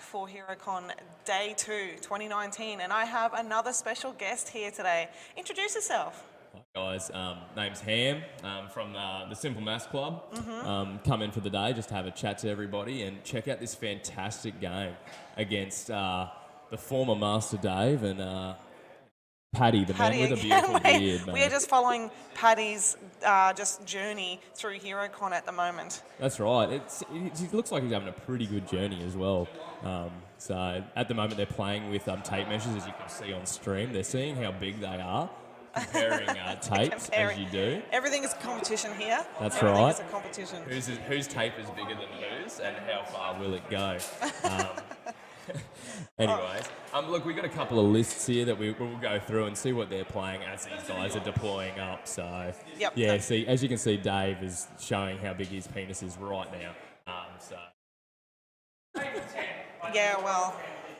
for Herocon Day 2, 2019, and I have another special guest here today. Introduce yourself. Hi guys, name's Ham from the Simple Maths Club. Come in for the day just to have a chat to everybody and check out this fantastic game against the former Master Dave and Paddy, the man with a beautiful beard. We are just following Paddy's just journey through Herocon at the moment. That's right. It looks like he's having a pretty good journey as well. So at the moment they're playing with tape measures, as you can see on stream. They're seeing how big they are, comparing tapes as you do. Everything is a competition here. That's Everything right. is a competition. Whose tape is bigger than whose, and how far will it go? Anyways, look, we've got a couple of lists here that we'll go through and see what they're playing as these guys are deploying up. So, yep. Yeah, see, as you can see, Dave is showing how big his penis is right now. Yeah, well,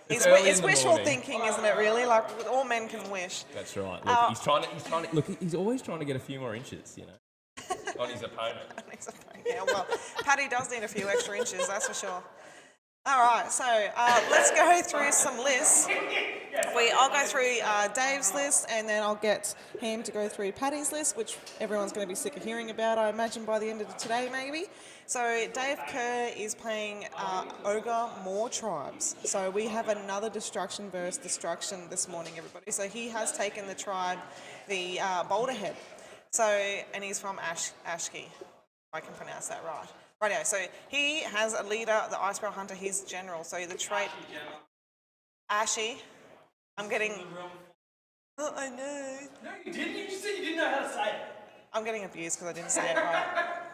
it's wishful thinking, isn't it? Really, like all men can wish. That's right. Look, he's trying to. Look, he's always trying to get a few more inches, you know, on his opponent. Yeah, well, Paddy does need a few extra inches, that's for sure. All right, so let's go through some lists. I'll go through Dave's list, and then I'll get Ham to go through Paddy's list, which everyone's going to be sick of hearing about, I imagine, by the end of today, maybe. So Dave Kerr is playing Ogre Mawtribes. So we have another destruction versus destruction this morning, everybody. So he has taken the tribe, the Boulderhead. So, and he's from Ashki, if I can pronounce that right. Rightio, so he has a leader, the Ice Barrel Hunter, he's general. So the trait, Ashy, I'm getting... Oh, I know. No, you didn't. You just said you didn't know how to say it. I'm getting abused because I didn't say it right.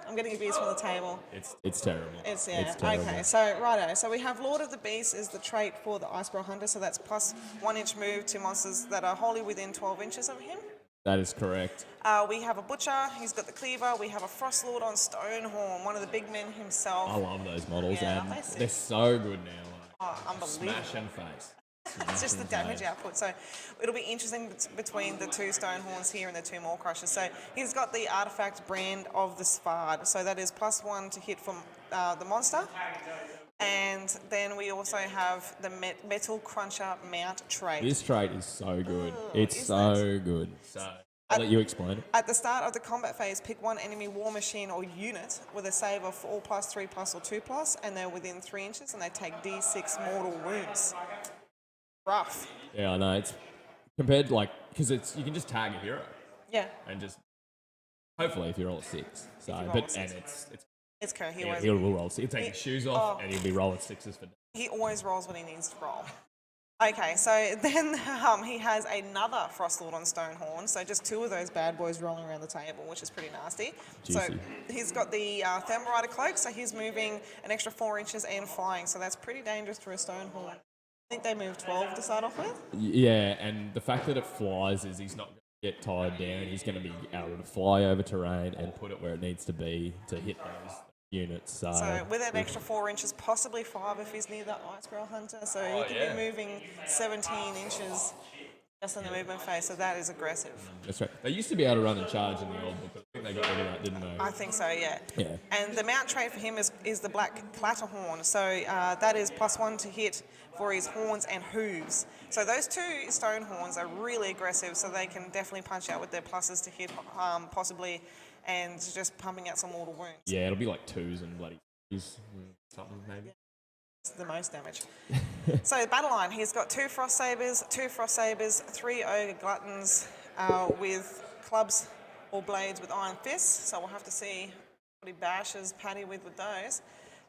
I'm getting abused from the table. It's terrible. It's terrible. Okay, so righto. So we have Lord of the Beast is the trait for the Ice Barrel Hunter, so that's plus 1 inch move to monsters that are wholly within 12 inches of him. That is correct. We have a Butcher, he's got the Cleaver. We have a Frost Lord on Stonehorn, one of the big men himself. I love those models, Yeah, and they're so good now. Oh, unbelievable. Smash and face. It's just the damage output. So it'll be interesting between the two Stonehorns here and the two Maw Crushers. So he's got the artifact brand of the Svard. So that is plus 1 to hit from the monster. And then we also have the Metal Cruncher mount trait. This trait is so good. It's so good. So I'll let you explain it. At the start of the combat phase, pick one enemy war machine or unit with a save of 4+, 3+, or 2+, and they're within 3 inches, and they take D6 mortal wounds. Rough. Yeah, I know. It's compared because you can just tag a hero. Yeah. And just hopefully if you roll a 6. So It's Kerr. He'll roll. He'll take his shoes off and he'll be rolling 6s for. He always rolls when he needs to roll. Okay, so then he has another Frostlord on Stonehorn, so just 2 of those bad boys rolling around the table, which is pretty nasty. Juicy. So he's got the Thermarider Cloak, so he's moving an extra 4 inches and flying, so that's pretty dangerous for a Stonehorn. I think they moved 12 to start off with. Yeah, and the fact that it flies is he's not going to get tied down. He's going to be able to fly over terrain and put it where it needs to be to hit those units. So with an extra 4 inches, possibly 5 if he's near that Ice Barrel Hunter. So he can be moving 17 inches just in the movement phase. So that is aggressive. That's right. They used to be able to run and charge in the old book. I think they got rid of that, didn't they? I think so, yeah. Yeah. And the mount trait for him is the Black Clatterhorn. So that is plus 1 to hit for his horns and hooves. So those 2 stone horns are really aggressive. So they can definitely punch out with their pluses to hit possibly. And just pumping out some mortal wounds. Yeah, it'll be like 2s and bloody 3s, something maybe. It's the most damage. So battle line, he's got 2 Frost Sabers, 3 Ogre Gluttons with clubs or blades with iron fists. So we'll have to see what he bashes Paddy with those.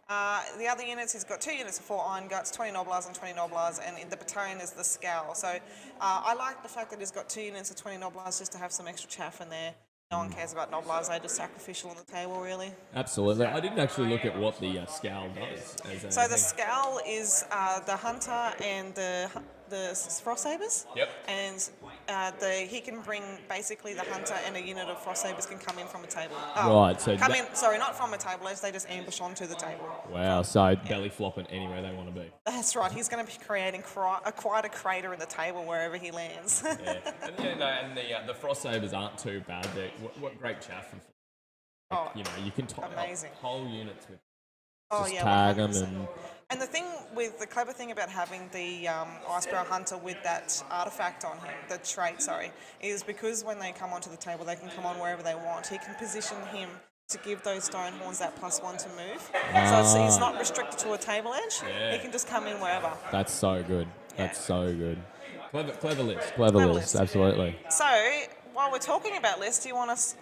The other units, he's got 2 units of 4 Iron Guts, 20 Noblars and 20 Noblars, and in the battalion is the Scowl. So I like the fact that he's got 2 units of 20 Noblars just to have some extra chaff in there. No one cares about Noblars, they're just sacrificial on the table, really. Absolutely. I didn't actually look at what the Scowl does. So the Scowl is the Hunter and the Frost Sabers. Yep. And he can bring basically the Hunter and a unit of Frost Sabers can come in from a table. Right. So not from a table, they just ambush onto the table. Wow. So belly flopping anywhere they want to be. That's right. He's going to be creating quite a crater in the table wherever he lands. Yeah. And the Frost Sabers aren't too bad. What great chaff. You can top amazing. whole units with. Oh just yeah, tag 100%. them And the clever thing about having the Icebrow Hunter with that artifact on him, the trait, sorry, is because when they come onto the table, they can come on wherever they want. He can position him to give those stone horns that +1 to move. So he's not restricted to a table edge. Yeah. He can just come in wherever. That's so good. Yeah. That's so good. Clever list. Clever Clever list. list, absolutely. So while we're talking about lists, do you want to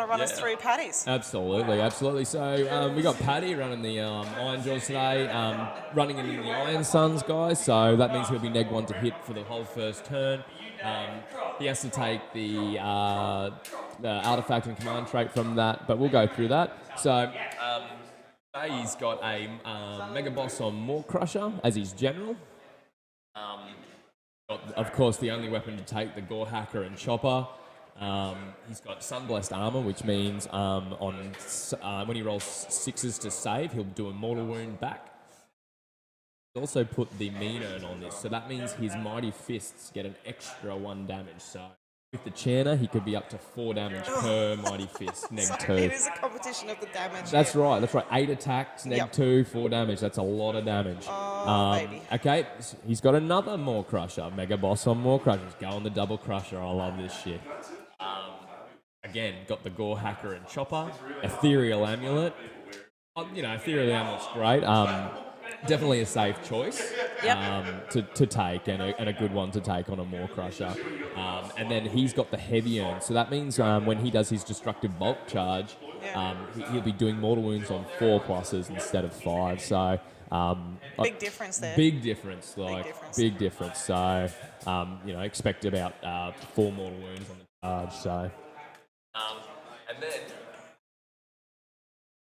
run us through Paddy's? Absolutely. So we got Paddy running the Ironjawz today, running in the Iron Suns, guys. So that means he'll be neg 1 to hit for the whole first turn. He has to take the artifact and command trait from that, but we'll go through that. So today he's got a Mega Boss on Maw Crusher as his general. Got, of course, the only weapon to take, the Gore Hacker and Chopper. He's got Sunblessed Armor, which means when he rolls 6s to save, he'll do a mortal wound back. He's also put the Mean Urn on this, so that means his Mighty Fists get an extra 1 damage. So with the Chanter, he could be up to 4 damage per Mighty Fist, neg 2. It is a competition of the damage. That's right. 8 attacks, neg 2, 4 damage. That's a lot of damage. Baby. Okay, he's got another Maw Crusher, Mega Boss on Maw Crusher. He's going the double Crusher. I love this shit. Again, got the Gore Hacker and Chopper, Ethereal Amulet. Ethereal Amulet's great. Definitely a safe choice to take and a good one to take on a Maw Crusher. And then he's got the Heavy Urn. So that means when he does his Destructive Bulk Charge, he'll be doing mortal wounds on 4 pluses instead of 5. So big difference there. Big difference. Big difference. So expect about 4 mortal wounds on the charge. So and then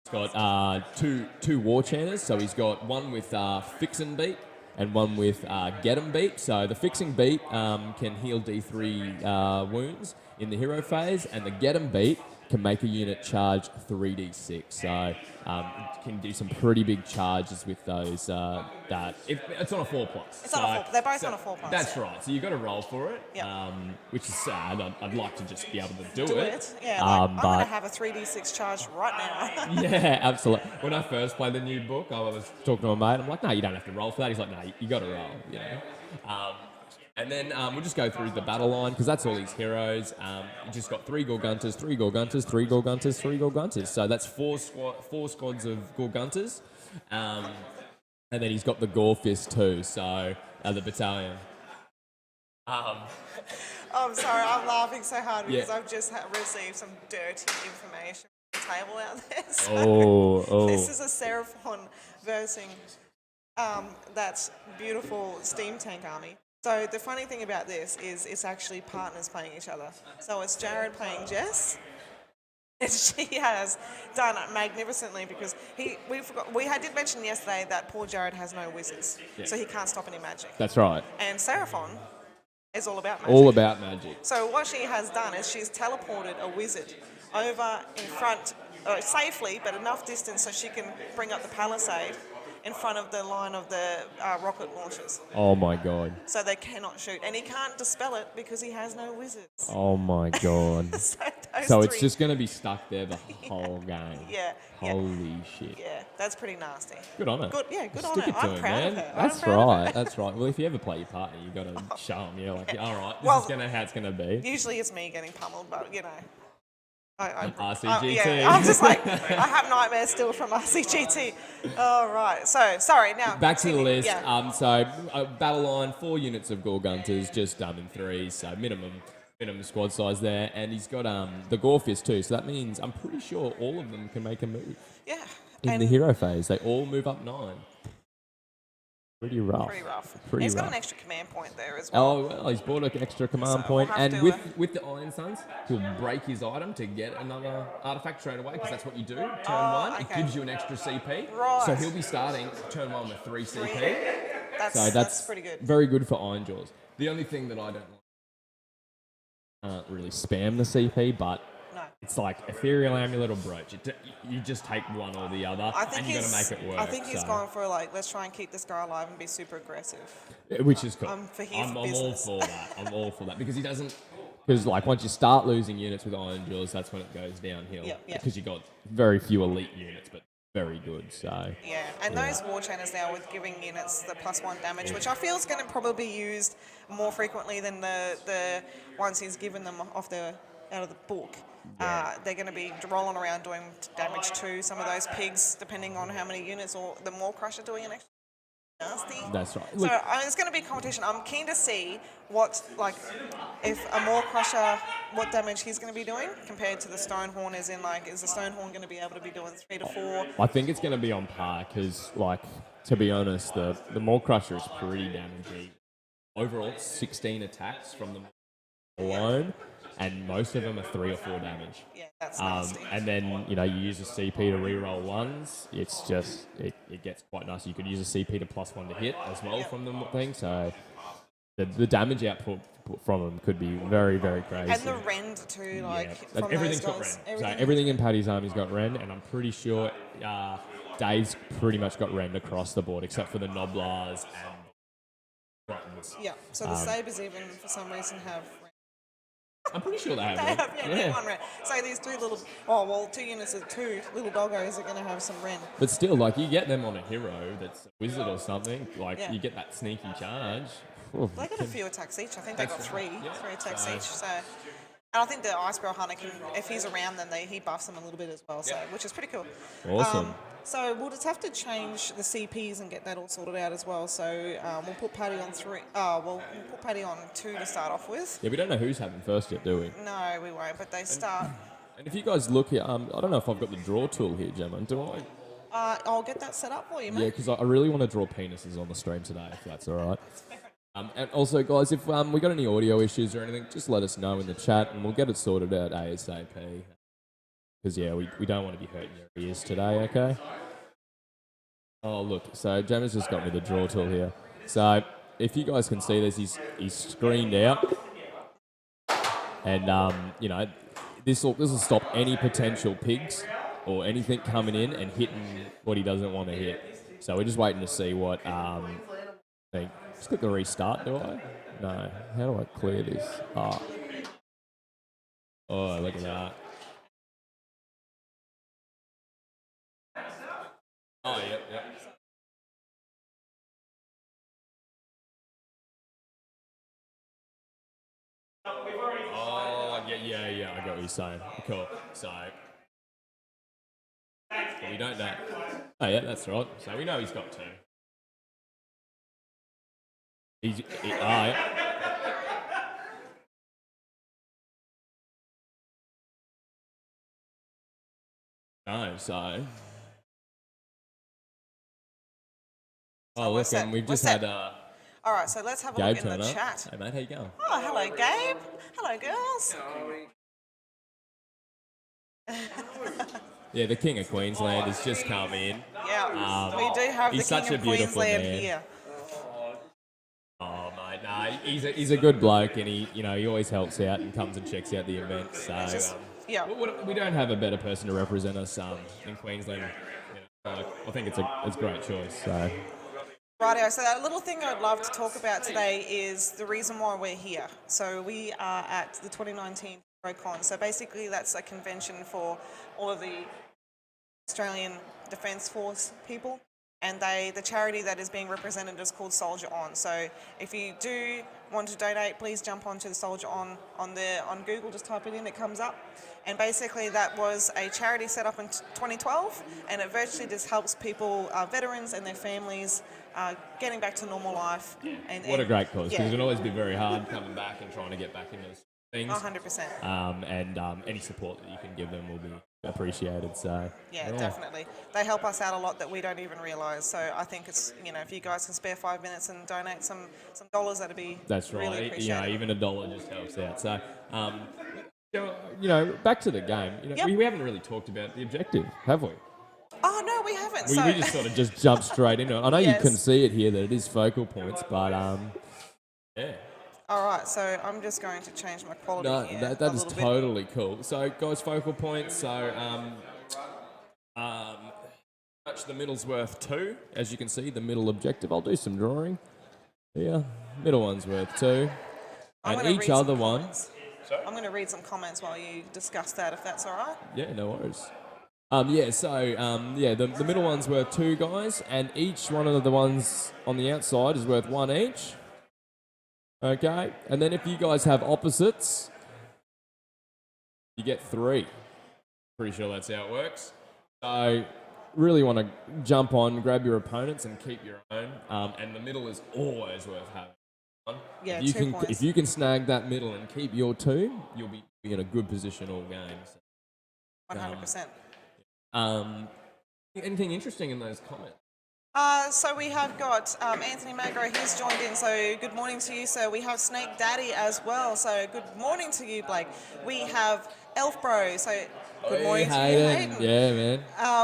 he's got two War Chanters. So he's got one with Fix and Beat and one with Get 'em Beat. So the Fixing Beat can heal D3 wounds in the hero phase, and the Get 'em Beat can make a unit charge 3d6. So can do some pretty big charges with those. It's on a 4+. They're both on a 4+. That's right. So you've got to roll for it, which is sad. I'd like to just be able to do it. Yeah, I'm going to have a 3d6 charge right now. Yeah, absolutely. When I first played the new book, I was talking to my mate. I'm like, no, you don't have to roll for that. He's like, no, you got to roll. And then we'll just go through the battle line because that's all his heroes. You just got 3 Gorgunters, 3 Gorgunters, 3 Gorgunters, 3 Gorgunters. So that's 4 squads of Gorgunters. And then he's got the Gore Fist too, so the battalion. I'm sorry, I'm laughing so hard because I've just received some dirty information from the table out there. So this is a Seraphon versing that beautiful steam tank army. So the funny thing about this is it's actually partners playing each other. So it's Jared playing Jess. And she has done it magnificently because we did mention yesterday that poor Jared has no wizards, so he can't stop any magic. That's right. And Seraphon is all about magic. All about magic. So what she has done is she's teleported a wizard over in front, safely, but enough distance so she can bring up the palisade in front of the line of the rocket launchers. Oh my god. So they cannot shoot. And he can't dispel it because he has no wizards. Oh my god. So it's just going to be stuck there the whole game. Yeah. Holy shit. Yeah, that's pretty nasty. Good on her. Good on Stick her. it to I'm him, proud man. of her. That's right. That's right. Well, if you ever play your partner, you got to show them. You're like, all right, this is how it's going to be. Usually it's me getting pummeled, but RCGT. I'm just like, I have nightmares still from RCGT. All right, so sorry. Now back to the list. Yeah. Battle line, 4 units of Gorgunters, just done in 3, so minimum squad size there, and he's got the Gore Fist too. So that means I'm pretty sure all of them can make a move. Yeah. In the hero phase, they all move up 9. Pretty rough. He's got an extra command point there as well. Oh, well, he's bought an extra command point. And with the Iron Suns, he'll break his item to get another artifact straight away, because that's what you do. Turn 1, okay. It gives you an extra CP. Right. So he'll be starting turn 1 with 3 CP. That's pretty good. Very good for Ironjawz. The only thing that I don't like, really spam the CP, but it's like Ethereal Amulet or Brooch. You just take one or the other, and you got to make it work. I think he's gone for let's try and keep this guy alive and be super aggressive. Which is cool. I'm all for that. I'm all for that because he doesn't. Because once you start losing units with Ironjawz, that's when it goes downhill. Yeah. Because you got very few elite units, but very good. So Yeah, and those war channers now with giving units the +1 damage, which I feel is going to probably be used more frequently than the ones he's given them out of the book. They're going to be rolling around doing damage to some of those pigs, depending on how many units or the Maw Crusher doing an extra nasty. that's right. So it's going to be competition. I'm keen to see what, like, if a Maw Crusher, what damage he's going to be doing compared to the Stonehorn. Is in like, is the Stonehorn going to be able to be doing 3 to 4? I think it's going to be on par because, like, to be honest, the Maw Crusher is pretty damaging. Overall, 16 attacks from them alone, and most of them are 3 or 4 damage. Yeah, that's nasty. And then, you use a CP to reroll ones. It's just, it gets quite nice. You could use a CP to +1 to hit as well from the thing. So the damage output from them could be very, very crazy. And the rend too, like, from everything's those got guys. rend. So everything in Paddy's army's got rend, and I'm pretty sure Dave's pretty much got rend across the board, except for the Noblars and Buttons. Yeah, so the Sabres even, for some reason, have rend. I'm pretty sure they have. They have, one rend. So these 2 units of 2 little doggos are going to have some rend. But still, like, you get them on a hero that's a wizard or something, like, Yeah. you get that sneaky charge. They got a few attacks each. I think they got That's 3 right. Yeah. attacks So- each. So, and I think the Icebarrow Hunter can, if he's around, then he buffs them a little bit as well. So, which is pretty cool. Awesome. So we'll just have to change the CPs and get that all sorted out as well. So we'll put Paddy on 3. We'll put Paddy on 2 to start off with. Yeah, we don't know who's having first yet, do we? No, we won't. But they start. And if you guys look here, I don't know if I've got the draw tool here, Gemma. Do I? I'll get that set up for you, mate. Yeah, because I really want to draw penises on the stream today, if that's all right. And also, guys, if we got any audio issues or anything, just let us know in the chat, and we'll get it sorted out ASAP. Because, yeah, we don't want to be hurting your ears today, okay? Oh, look, so Gemma's just got me the draw tool here. So, if you guys can see this, he's screened out. And, this will stop any potential pigs or anything coming in and hitting what he doesn't want to hit. So, we're just waiting to see what thing. Just click the restart, do I? No. How do I clear this? Oh, look at that. Oh, yep. Oh, yeah, I got what you're saying. Cool. So, we don't know. Oh, yeah, that's right. So we know he's got 2. Yeah. No, so. Oh, look, and we've just had All right, so let's have a Gabe look in turn the up. chat. Hey, mate, how you going? Oh, hello, Gabe. Hello, girls. Yeah, the King of Queensland has just come in. Yeah, we do have the he's such King a of beautiful Queensland man. here. Oh, mate, no, he's a good bloke, and he always helps out and comes and checks out the events. So we don't have a better person to represent us in Queensland. I think it's a great choice. So. Rightio, so that little thing I'd love to talk about today is the reason why we're here. So we are at the 2019 Herocon. So basically that's a convention for all of the Australian Defence Force people. And the charity that is being represented is called Soldier On. So if you do want to donate, please jump onto the Soldier On Google, just type it in, it comes up. And basically that was a charity set up in 2012, and it virtually just helps people, veterans and their families, getting back to normal life. And What a great cause, because yeah. it can always be very hard coming back and trying to get back into things. 100%. And any support that you can give them will be appreciated. So Yeah, definitely. They help us out a lot that we don't even realise. So I think it's, if you guys can spare 5 minutes and donate some dollars, that'd be That's right. really appreciated. Even $1 just helps out. So, back to the game. Yep. We haven't really talked about the objective, have we? Oh, no, we haven't. We just sort of just jumped straight into it. I know Yes. you can see it here that it is focal points, but yeah. All right, so I'm just going to change my quality No, here that a is little totally cool. So, guys, focal points. So, touch the middle's worth 2. As you can see, the middle objective. I'll do some drawing. Yeah, middle one's worth 2. I'm And gonna each read other some one. comments. I'm going to read some comments while you discuss that, if that's all right. Yeah, no worries. The middle one's worth 2 guys, and each one of the ones on the outside is worth 1 each. Okay, and then if you guys have opposites, you get 3. Pretty sure that's how it works. So, really want to jump on, grab your opponents, and keep your own. And the middle is always worth having. Yeah, if you 2 can, points. if you can snag that middle and keep your 2, you'll be in a good position all games. 100%. Anything interesting in those comments? So we have got Anthony Magro, he's joined in, so good morning to you, sir. We have Snake Daddy as well, so good morning to you, Blake. We have Elf Bro, so good morning to you, Hayden. Yeah, man.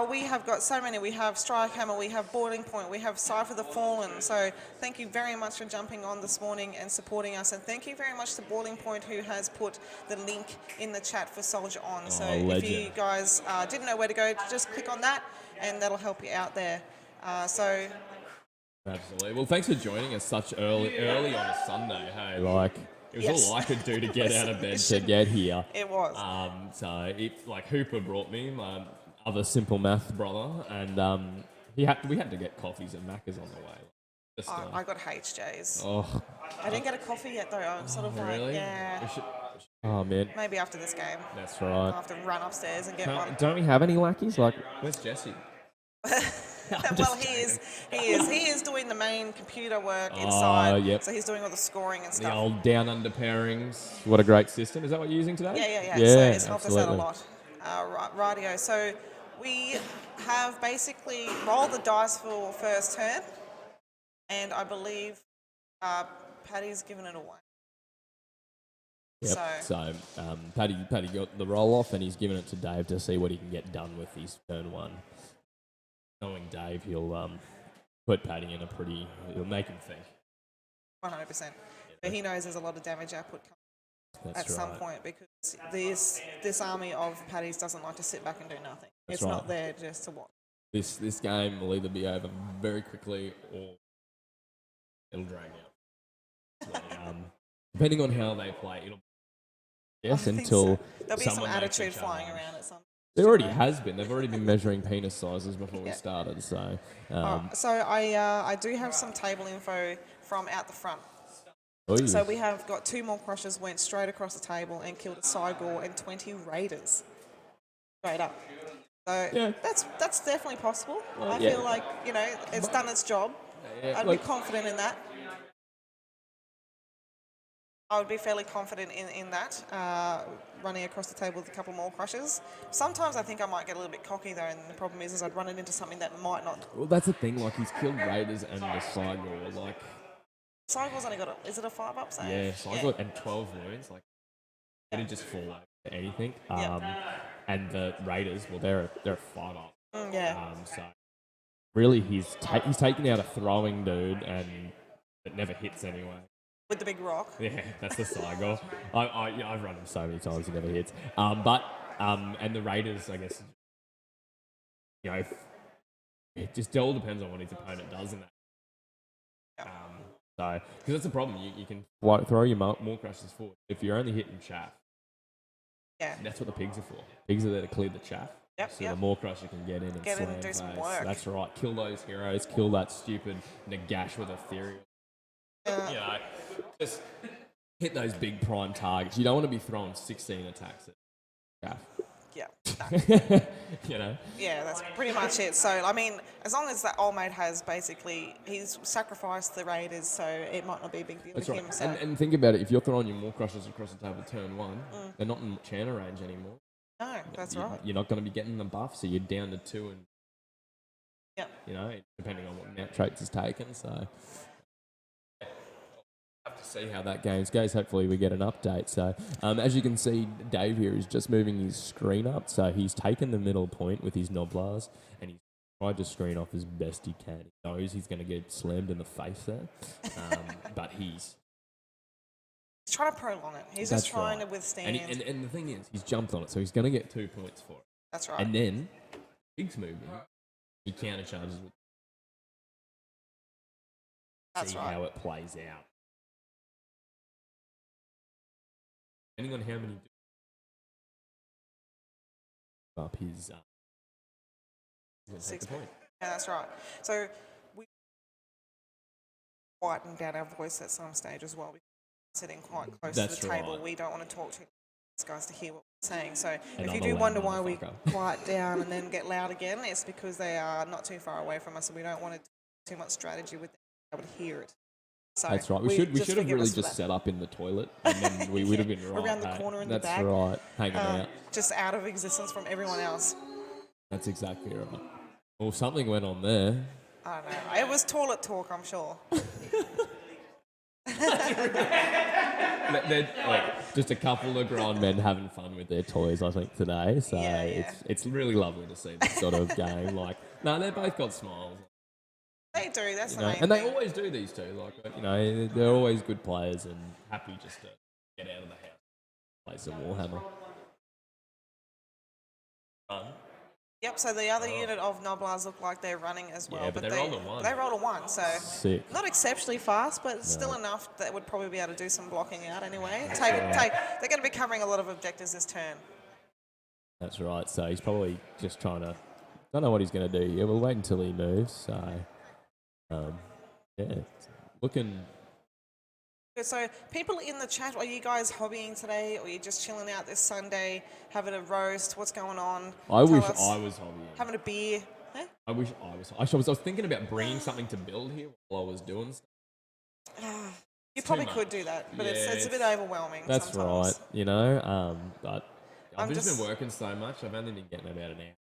We have got so many. We have Strike Hammer, we have Boiling Point, we have Cypher the Fallen, so thank you very much for jumping on this morning and supporting us, and thank you very much to Boiling Point who has put the link in the chat for Soldier On. So if legend. you guys didn't know where to go, just click on that and that'll help you out there. Absolutely. Well, thanks for joining us such early on a Sunday. Hey, like it was all I could do to get out of bed to get here. It was. Hooper brought me my other simple math brother, and we had to get coffees and Macca's on the way. I got HJs. Oh, I didn't get a coffee yet though. I'm sort of like, really? yeah. Oh man. Maybe after this game. That's right. I'll have to run upstairs and get one. Don't we have any lackeys? Like, where's Jesse? Well, he is doing the main computer work inside. Yep. So he's doing all the scoring and The stuff. old down under pairings. What a great system. Is that what you're using today? Yeah. Yeah, So it's helped us out a absolutely. lot. Radio. So we have basically rolled the dice for first turn, and I believe Paddy's given it away. Yep. So Paddy got the roll off, and he's given it to Dave to see what he can get done with his turn 1. Knowing Dave, he'll put Paddy in he'll make him think. 100%. But he knows there's a lot of damage output coming at some point, because this army of Paddies doesn't like to sit back and do nothing. That's it's not there just to watch. This game will either be over very quickly or it'll drag out. So, depending on how they play, it'll until there'll be some attitude flying around at some. There already has been. They've already been measuring penis sizes before we started. So, so I do have some table info from out the front. Oh, yes. So we have got 2 more crushers went straight across the table and killed a Cygor and 20 Raiders. Straight up. So that's definitely possible. I feel like, it's done its job. I'd be confident in that. I would be fairly confident in that, running across the table with a couple more crushes. Sometimes I think I might get a little bit cocky though, and the problem is I'd run it into something that might not. Well, that's the thing. Like, he's killed Raiders and the Cygor. Like, Cygor's only got is it a 5-up save? Yeah, Cygor and 12 wounds. Like, they didn't just fall over to anything. And the Raiders, well, they're a 5-up. So really, he's taken out a throwing dude, and it never hits anyway. With the big rock. Yeah, that's the Cygor. I've run him so many times, he never hits. And the Raiders, I guess, it just all depends on what his opponent does in that. Because that's the problem. You can throw your more crushes forward. If you're only hitting chaff, that's what the pigs are for. Pigs are there to clear the chaff. The more crush you can get in and get slam in and do face. some work. That's right. Kill those heroes. Kill that stupid Nagash with Ethereal. Just hit those big prime targets. You don't want to be throwing 16 attacks at chaff. Yeah. Yeah, that's pretty much it. So, I mean, as long as that old mate has basically, he's sacrificed the Raiders, so it might not be a big deal to him. So. And think about it, if you're throwing your more crushes across the table turn 1, they're not in Channa range anymore. No, that's right. You're not going to be getting the buff, so you're down to 2 and, depending on what mount traits is taken, so... Have to see how that game goes. Hopefully we get an update. So as you can see, Dave here is just moving his screen up. So he's taken the middle point with his Noblars, and he's tried to screen off as best he can. He knows he's going to get slammed in the face there, but he's trying to prolong it. He's just trying to withstand. And the thing is, he's jumped on it, so he's going to get 2 points for it. That's right. And then, Big's moving. He countercharges with. That's right. See how it plays out. Depending on how many up his He's gonna take the point. Yeah, that's right. So we quieten down our voice at some stage as well. We're sitting quite close That's to the table. right. We don't want to talk to these guys to hear what we're saying. So And if I'm you a do loud wonder why we motherfucker. quiet down and then get loud again, it's because they are not too far away from us, and we don't want to do too much strategy with them to be able to hear it. So That's right. We should have forgive really us for just that. set up in the toilet, and then we would have been right. Around the hey? corner in the That's back. right. Hanging out. Just out of existence from everyone else. That's exactly right. Well, something went on there. I don't know. It was toilet talk, I'm sure. They're, like, just a couple of grown men having fun with their toys, I think, today. So Yeah. it's really lovely to see this sort of game. Like, no, they both got smiles. They do. That's You the know, main and they thing. always do, these two. Like, you know, they're always good players and happy just to get out of the house, play some Warhammer. Fun. Yep, so the other unit of Noblars look like they're running as well. Yeah, but they rolled a 1. They rolled a 1, so Sick. not exceptionally fast, but still enough that would probably be able to do some blocking out anyway. They're going to be covering a lot of objectives this turn. That's right. So he's probably just trying to. Don't know what he's going to do. Yeah, we'll wait until he moves. So, yeah, it's looking. Good, so people in the chat, are you guys hobbying today, or are you just chilling out this Sunday, having a roast? What's going on? I Tell wish us. I was hobbying. Having a beer. Huh? I wish I was. I was thinking about bringing something to build here while I was doing stuff. You probably much. could do that, but Yeah, it's a bit overwhelming That's sometimes. right. You know, but I've I'm just just- been working so much. I've only been getting about an hour.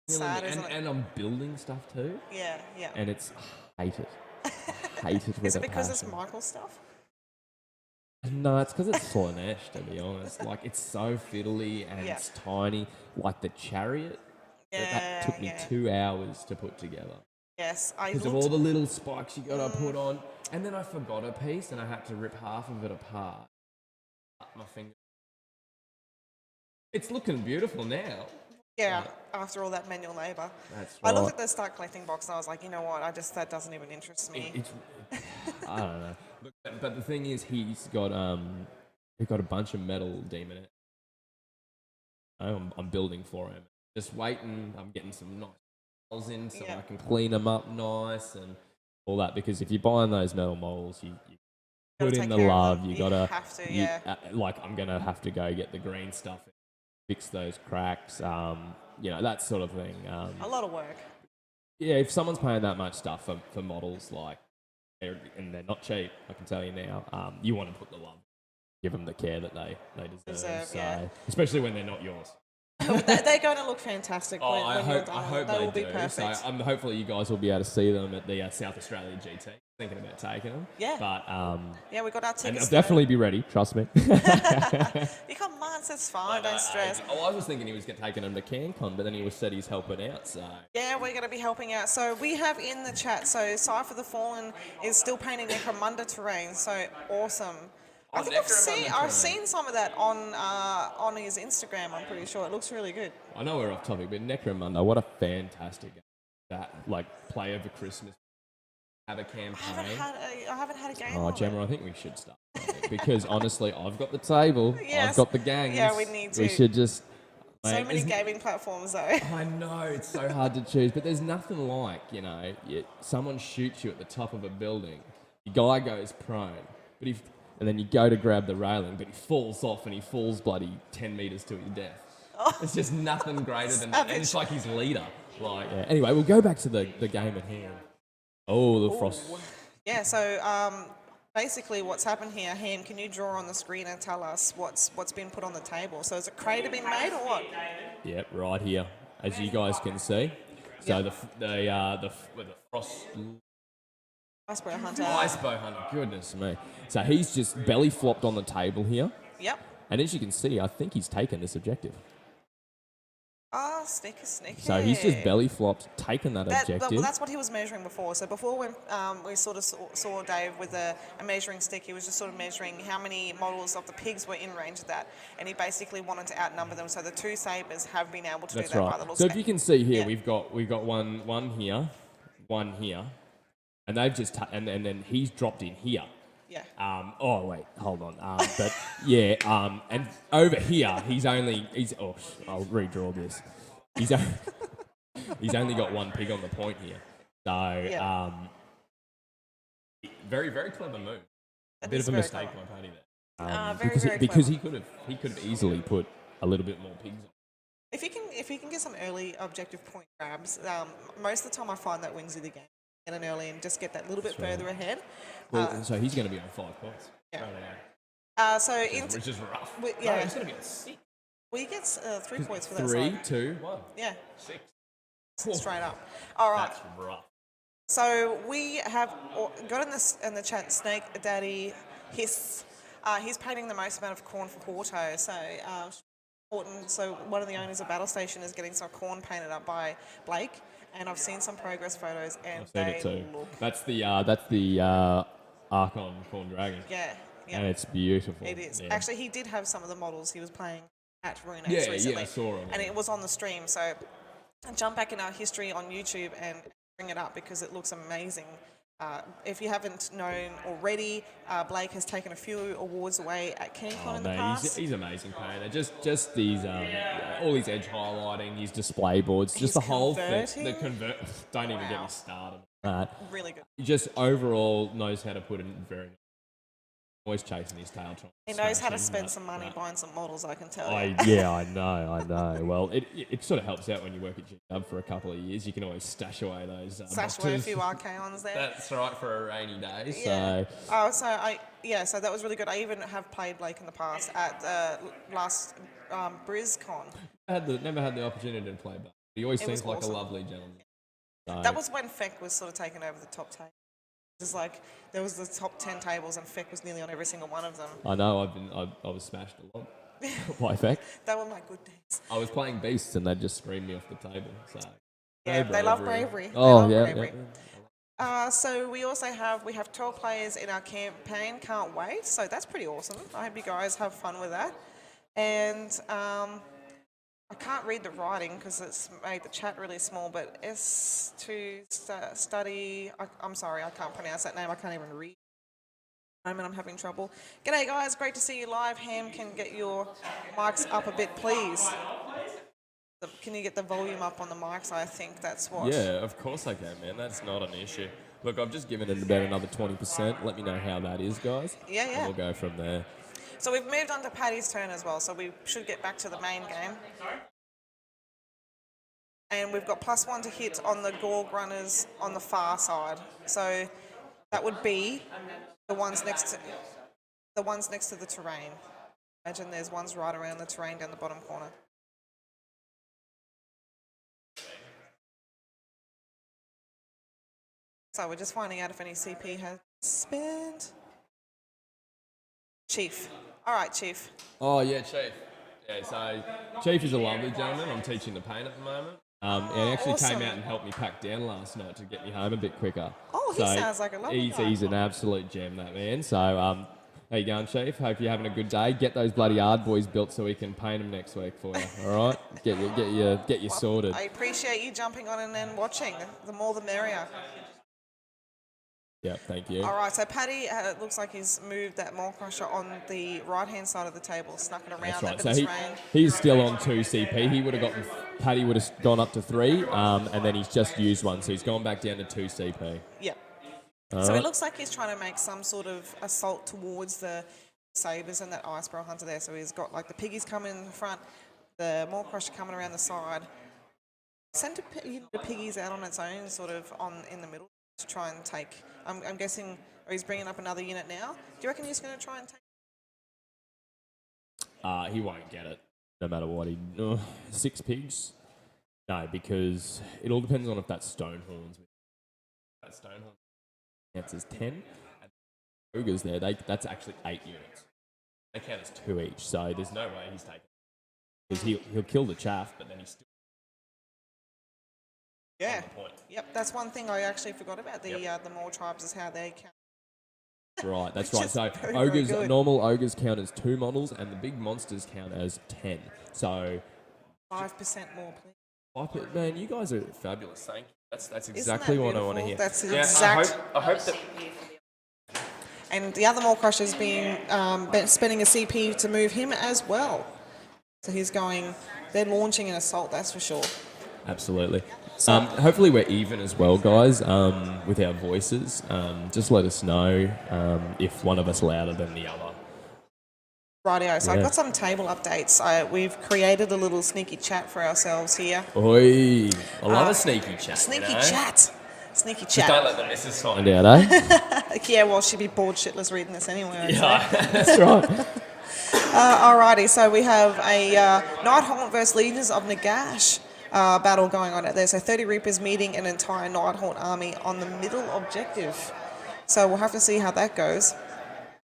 Sad, isn't it? And I'm building stuff too, Yeah, yeah. and it's I hate it. I hate it with Is a it because it's passion. Michael stuff? No, it's because it's Slaanesh, to be honest. Like, it's so fiddly and Yeah. it's tiny. Like the chariot, that took me yeah. 2 hours to put together. Yes, I Because of looked. all the little spikes you got to put on. And then I forgot a piece and I had to rip half of it apart. Cut my finger. It's looking beautiful now. Yeah, after all that manual labour. That's I looked right. at the start collecting box and I was like, you know what, that doesn't even interest me. I don't know. But the thing is, he's got a bunch of metal demon in it. I'm building for him. Just waiting. I'm getting some nice moles in so Yeah. I can clean them up nice and all that. Because if you're buying those metal moles, you Gotta put in take the care of love. them. You You gotta have to, yeah. like I'm gonna have to go get the green stuff, fix those cracks. You know, that sort of thing. A lot of work. Yeah, if someone's paying that much stuff for models, like, and they're not cheap, I can tell you now, you want to put the love, give them the care that they deserve. So, yeah. especially when they're not yours. They're going to look fantastic when I you're hope, done. I hope they will they be do. perfect. So, hopefully you guys will be able to see them at the South Australia GT. Thinking about taking them. Yeah. But Yeah, we got our and tickets. I'll definitely be ready. Trust me. You got months, it's fine, don't stress. I was thinking he was taking them to CanCon, but then he said he's helping out. So. Yeah, we're going to be helping out. So we have in the chat, so Cypher the Fallen is still painting Necromunda terrain, so awesome. I think I've seen some of that on his Instagram, I'm pretty sure. It looks really good. I know we're off topic, but Necromunda, what a fantastic game. That, like, play over Christmas, have a campaign. I haven't had a game Oh, of Gemma, it. I think we should start. Because honestly, I've got the table, Yes. I've got the gangs. Yeah, we need We to. should just... So Mate, many isn't- gaming platforms, though. I know, it's so hard to choose, but there's nothing like, you know, someone shoots you at the top of a building, your guy goes prone, and then you go to grab the railing, but he falls off and he falls bloody 10 metres to his death. It's just nothing greater than that. And it's like his leader. Like, yeah. Anyway, we'll go back to the game at hand. Oh, the frost. Yeah, so basically what's happened here, Ham, can you draw on the screen and tell us what's been put on the table? So is a crater been made or what? Yep, right here, as you guys can see. So the frost Icebreaker Hunter. Icebow hunter, goodness me. So he's just belly flopped on the table here, Yep. and as you can see, I think he's taken this objective. Ah, sneaky. So he's just belly flopped, taken that objective. Well, that's what he was measuring before. So before when we sort of saw Dave with a measuring stick, he was just sort of measuring how many models of the pigs were in range of that. And he basically wanted to outnumber them. So the two sabres have been able to That's do that by right. the looks So of if you it. can see here, Yeah. we've got one here, and they've just and then he's dropped in here. Yeah. Oh wait, hold on. But yeah. And over here, I'll redraw this. he's only got one pig on the point here. So, very, very clever move. A bit of a mistake by Paddy there. Because he could have easily put a little bit more pigs on. If you can get some early objective point grabs, most of the time I find that wins you the game. Get in early and just get that little bit further ahead. Well, so he's going to be on 5 points. Yeah. Right, which is rough. No, he's going to be on 6. Well, he gets 3 points for that 3, side. 2, 1. Yeah. 6. Straight up. All right. That's rough. So we have got in the chat Snake Daddy Hiss. He's painting the most amount of corn for Porto. So important. So one of the owners of Battle Station is getting some corn painted up by Blake, and I've seen some progress photos, and I've seen it too. look. That's the Archon Corn Dragon. Yeah. And it's beautiful. It is. Yeah. Actually, he did have some of the models he was playing at Runex recently. Yeah, I saw him. And it was on the stream. So jump back in our history on YouTube and bring it up because it looks amazing. If you haven't known already, Blake has taken a few awards away at KeenCon in the past. He's amazing painter. Just these all his edge highlighting, his display boards, just the whole thing. The convert. Don't even get me started. Really good. He just overall knows how to put it in very. Always chasing his tail. He knows how to spend some money buying some models, I can tell you. I know. Well, it sort of helps out when you work at G-Dub for a couple of years. You can always stash away those Stash away a few Archaons there. That's right, for a rainy day. Yeah. So that was really good. I even have played Blake in the past at the last BrizCon. Never had the opportunity to play, but he always seems like awesome. a lovely gentleman. So. That was when Feck was sort of taking over the top 10. It's like there was the top 10 tables and Feck was nearly on every single one of them. I know. I was smashed a lot by Feck. They were my good days. I was playing Beasts and they'd just scream me off the table. So yeah, they love bravery. Oh yeah. So we also have 12 players in our campaign. Can't wait. So that's pretty awesome. I hope you guys have fun with that. And I can't read the writing because it's made the chat really small, but S to study. I'm sorry, I can't pronounce that name. I can't even read. I'm having trouble. G'day guys, great to see you live. Ham, can get your mics up a bit, please. Can you get the volume up on the mics? I think that's what. Yeah, of course I can, man. That's not an issue. Look, I've just given it about another 20%. Let me know how that is, guys. Yeah. And we'll go from there. So we've moved on to Paddy's turn as well, so we should get back to the main game. And we've got +1 to hit on the Gorg runners on the far side. So that would be the ones next to the terrain. Imagine there's ones right around the terrain down the bottom corner. So we're just finding out if any CP has spent. Chief. All right, Chief. Oh, yeah, Chief. Yeah, so Chief is a lovely gentleman. I'm teaching the paint at the moment. And he actually awesome. came out and helped me pack down last night to get me home a bit quicker. Oh, he sounds like a lovely guy. He's an absolute gem, that man. So, how you going, Chief? Hope you're having a good day. Get those bloody hard boys built so we can paint them next week for you. All right? Get you sorted. I appreciate you jumping on and then watching. The more the merrier. Yeah, thank you. All right, so Paddy looks like he's moved that Maw Crusher on the right-hand side of the table, snuck it around that bit of terrain. He's still on 2 CP. Paddy would have gone up to 3, and then he's just used 1, so he's gone back down to 2 CP. Yeah. So it looks like he's trying to make some sort of assault towards the sabres and that Icebrow Hunter there. So he's got like the piggies coming in the front, the Maw Crusher coming around the side. Send the piggies out on its own, sort of in the middle to try and take. I'm guessing, or he's bringing up another unit now. Do you reckon he's going to try and take? He won't get it, no matter what. 6 pigs? No, because it all depends on if that Stonehorns. That Stonehorn counts as 10. And ogres there, that's actually 8 units. They count as 2 each, so there's no way he's taking it. Because he'll kill the chaff, but then he's still. Yeah. Yep, that's one thing I actually forgot about. The Mawtribes is how they count. Right, that's right. So very good. Normal ogres count as 2 models, and the big monsters count as 10. So 5% more, please. Man, you guys are fabulous. Thank you. That's exactly what I want to hear. That's exact. I hope that. And the other Maw Crusher's being spending a CP to move him as well. So he's going. They're launching an assault, that's for sure. Absolutely. Hopefully we're even as well, guys, with our voices. Just let us know if one of us louder than the other. Rightio. So Yeah. I've got some table updates. We've created a little sneaky chat for ourselves here. Oi, I love a sneaky chat. Sneaky you know? chat. Sneaky Just don't chat. let the missus find out, eh? Yeah, well, she'd be bored shitless reading this anyway. I'd say. Yeah, that's right. Alrighty, so we have a Nighthaunt versus Legions of Nagash battle going on out there. So 30 Reapers meeting an entire Nighthaunt army on the middle objective. So we'll have to see how that goes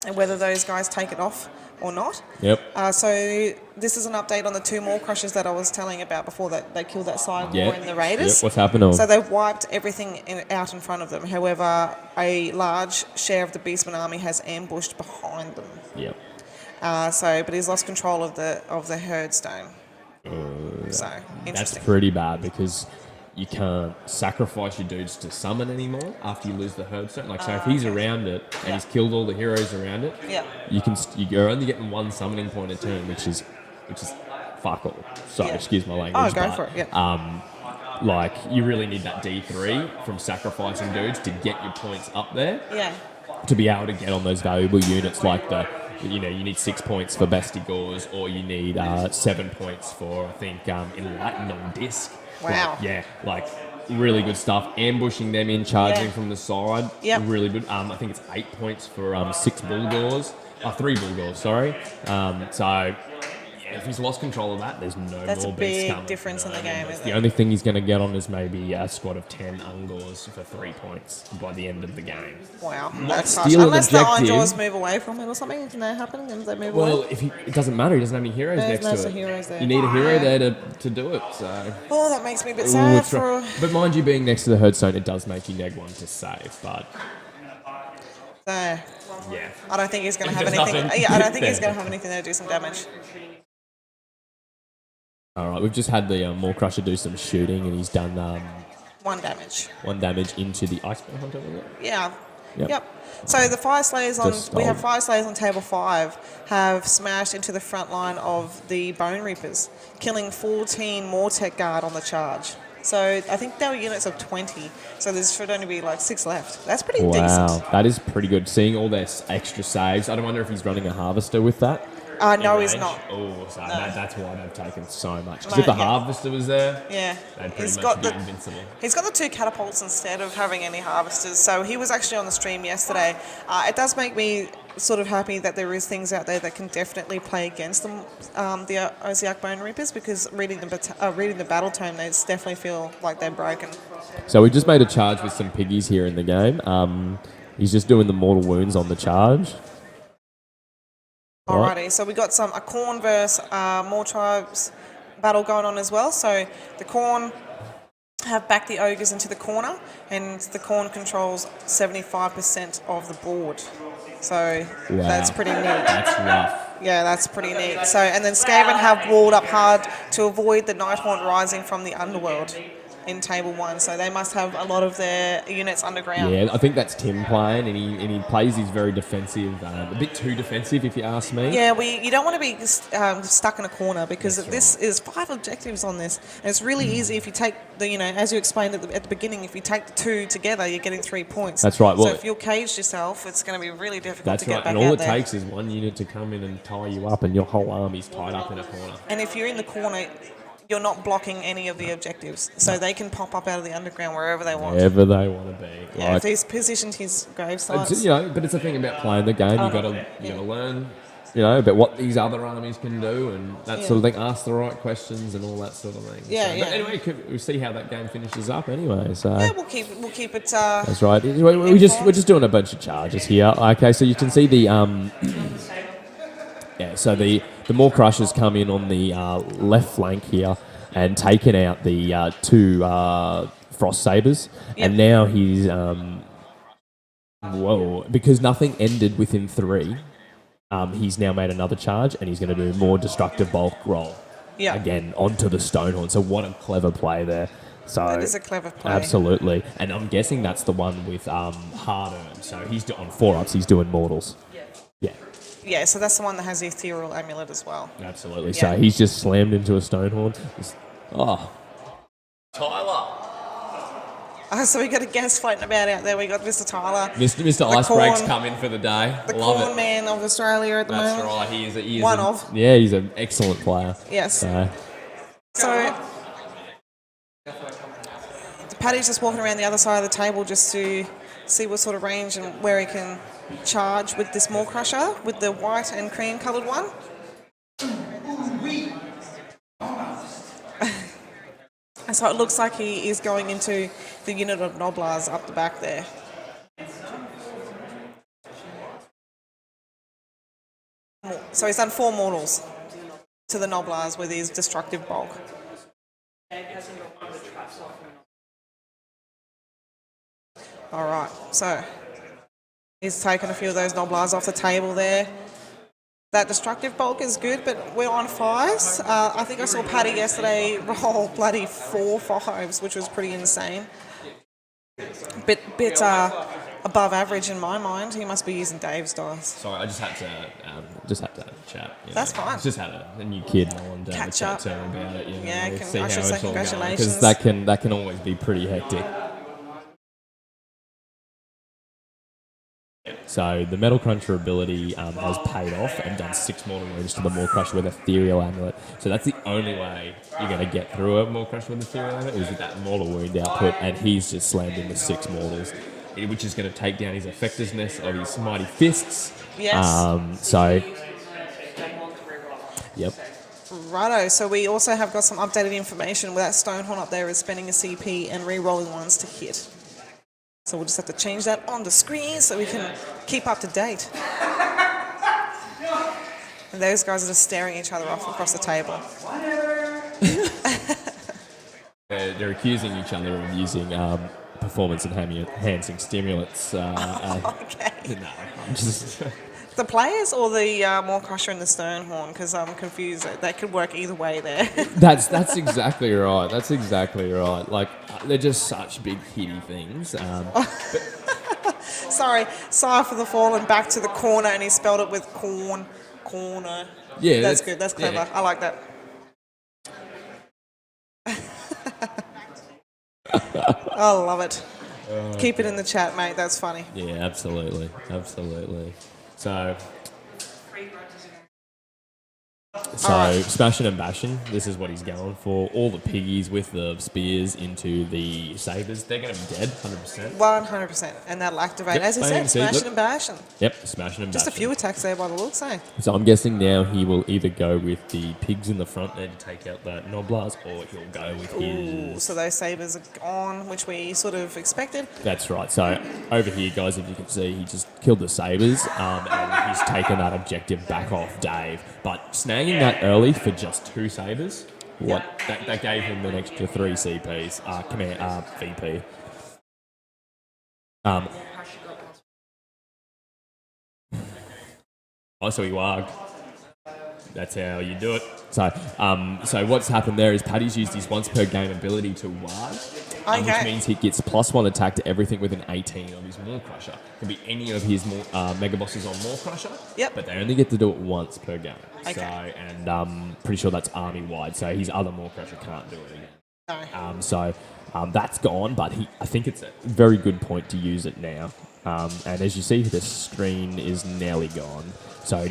and whether those guys take it off or not. Yep. So this is an update on the 2 more crushers that I was telling about before that they killed that side war in the Raiders. Yep. What's happening? So they've wiped everything out in front of them. However, a large share of the Beastman army has ambushed behind them. Yep. But he's lost control of the Herdstone. So That's interesting. pretty bad because you can't sacrifice your dudes to summon anymore after you lose the Herbstone. Like, so if he's around it and he's killed all the heroes around it, Yeah. you're only getting 1 summoning point a turn, which is fuck all. Sorry, Yeah. excuse my language. Oh, go but, for it. Yeah. Like, you really need that D3 from sacrificing dudes to get your points up there Yeah. to be able to get on those valuable units like you need 6 points for Bestigors, or you need 7 points for, I think, Enlighten on Disc. Wow. Like really good stuff. Ambushing them in, charging Yeah. from the side. Yep. Really good. I think it's 8 points for 6 Bulgors. 3 Bulgors, sorry. So, yeah, if he's lost control of that, there's no That's more a beasts big coming. difference in the game, That's isn't the it? only thing he's going to get on is maybe a squad of 10 Ungors for 3 points by the end of the game. Wow. That's harsh. steal an Unless the objective- Ironjawz move away from it or something. Isn't that happening? If they move Well, away? it doesn't matter. He doesn't have any heroes There's next no to it. heroes there. You need a hero Yeah. there to do it. So. Oh, that makes me a bit Ooh, sad it's rough. for... But mind you, being next to the Herdstone, it does make you neg 1 to save. But yeah. yeah, I don't think he's going to have There's anything. nothing Yeah, I don't think he's there. going to have anything there to do some damage. all right. We've just had the Maw Crusher do some shooting, and he's done 1 damage. 1 damage into the Iceberg Hunter. Was it? Yeah. Yep. Yep. So the Fire Slayers Just we have stole. Fire Slayers on table 5 have smashed into the front line of the Bone Reapers, killing 14 Mortec Guard on the charge. So I think there were units of 20. So there should only be like 6 left. That's pretty Wow, decent. that is pretty good. Seeing all their extra saves. I don't wonder if he's running a Harvester with that. No, in he's range. not. Oh, so that's why they've taken so much. 'Cause No, if the yeah. Harvester was there, Yeah. they'd He's pretty got much be the invincible. He's got the 2 catapults instead of having any harvesters. So he was actually on the stream yesterday. It does make me sort of happy that there is things out there that can definitely play against them, the Oziark Bone Reapers, because reading the battle tome, they definitely feel like they're broken. So we just made a charge with some piggies here in the game. He's just doing the mortal wounds on the charge. Alrighty, so we got a Khorne versus Mawtribes battle going on as well. So the Khorne have backed the ogres into the corner, and the Khorne controls 75% of the board. So that's pretty neat. That's rough. Yeah, that's pretty neat. So, and then Skaven have walled up hard to avoid the Nighthaunt rising from the underworld in table 1. So they must have a lot of their units underground. Yeah, I think that's Tim playing, and he plays these very defensive, a bit too defensive, if you ask me. Yeah, you don't want to be stuck in a corner, because That's this is 5 objectives on this, and it's really easy if you take as you explained at the beginning, if you take the 2 together, you're getting 3 points. That's right. So Well, if you'll cage yourself, it's going to be really difficult That's to get right, back and all out it there. takes is 1 unit to come in and tie you up, and your whole army's tied up in a corner. And if you're in the corner, you're not blocking any of the objectives, so they can pop up out of the underground wherever they want. Wherever they want to be. Yeah, if he's positioned his grave It's, sites. but it's a thing about playing the game. You got to learn, about what these other armies can do and that sort of thing. Ask the right questions and all that sort of thing. Yeah, But anyway, we'll see how that game finishes up. Anyway, so Yeah, we'll keep it. that's right. We're just doing a bunch of charges here. Okay, so you can see the So the Maw Crushers come in on the left flank here and taken out the 2 Frost Sabres, and now he's because nothing ended within 3. He's now made another charge, and he's going to do more destructive bulk roll again onto the Stonehorn. So what a clever play there. So That is a clever play. Absolutely, and I'm guessing that's the one with hard earn. So he's on 4-ups. He's doing mortals. Yeah. Yeah, so that's the one that has the Ethereal Amulet as well. Absolutely. Yeah. So he's just slammed into a Stonehorn. Tyler. So we got a guest floating about out there. We got Mr. Tyler. Mr. The Icebreak's corn- come in for the day. The Love corn it. man of Australia at the That's moment. right. He is One of. Yeah, he's an excellent player. Yes. So Paddy's just walking around the other side of the table just to see what sort of range and where he can charge with this Maw Crusher, with the white and cream coloured one. And so it looks like he is going into the unit of Noblars up the back there. So he's done 4 mortals to the Noblars with his destructive bulk. All right, so he's taken a few of those Noblars off the table there. That destructive bulk is good, but we're on 5s. I think I saw Paddy yesterday roll bloody 4 5s, which was pretty insane. Bit above average in my mind. He must be using Dave's dice. Sorry, I just had to chat. That's fine. Just had a new kid. I wanted to have a Catch chat up. to him about it. Yeah, see I how should it's say all going, congratulations. because that can always be pretty hectic. So the Metal Cruncher ability has paid off and done 6 mortal wounds to the Maw Crusher with Ethereal Amulet. So that's the only way you're going to get through a Maw Crusher with Ethereal Amulet is with that mortal wound output, and he's just slammed in with 6 mortals, which is going to take down his effectiveness of his Mighty Fists. Yes. Yep. Righto, so we also have got some updated information where that Stonehorn up there is spending a CP and re-rolling ones to hit. So we'll just have to change that on the screen so we can keep up to date. And those guys are just staring each other off across the table. They're accusing each other of using performance-enhancing stimulants. Okay. No, I'm just... The players or the Maw Crusher and the Stonehorn? Because I'm confused. They could work either way there. That's exactly right. That's exactly right. Like, they're just such big hitty things. Sorry for the fall and back to the corner, and he spelled it with corner. Yeah, that's good. That's clever. Yeah. I like that. I love it. Keep it in the chat, mate. That's funny. Yeah, absolutely. So, Alright. smashing and bashing, this is what he's going for. All the piggies with the spears into the sabres, they're going to be dead, 100%. 100%. And that'll activate. Yep, As he bang, said, see, smashing look. and bashing. Yep, smashing and Just a bashing. few attacks there by the looks, eh? So I'm guessing now he will either go with the pigs in the front there to take out the Noblars, or he'll go with Ooh, his... so those sabres are gone, which we sort of expected. That's right. So over here, guys, if you can see, he just killed the sabres, and he's taken that objective back off Dave. But snagging that early for just 2 sabres, that gave him an extra 3 CPs, VP. So he warged. That's how you do it. So what's happened there is Paddy's used his once per game ability to warg, which means he gets +1 attack to everything within 18 of his Maw Crusher. Can be any of his Mega Bosses on Maw Crusher, but they only get to do it once per game. Okay. So, and I'm pretty sure that's army-wide, so his other Maw Crusher can't do it again. No. That's gone, but I think it's a very good point to use it now. And as you see, the screen is nearly gone. So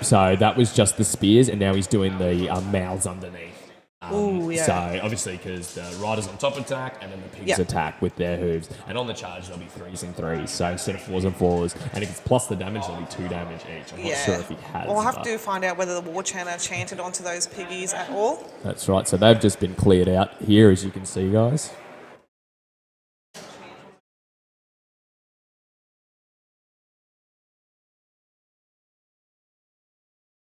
so that was just the spears, and now he's doing the mouths underneath. So obviously, because the riders on top attack, and then the pigs attack with their hooves, and on the charge there'll be 3s and 3s. So instead of 4s and 4s, and if it's plus the damage, there'll be 2 damage each. I'm not sure if he has. We'll have to find out whether the War Chanter chanted onto those piggies at all. That's right. So they've just been cleared out here, as you can see, guys.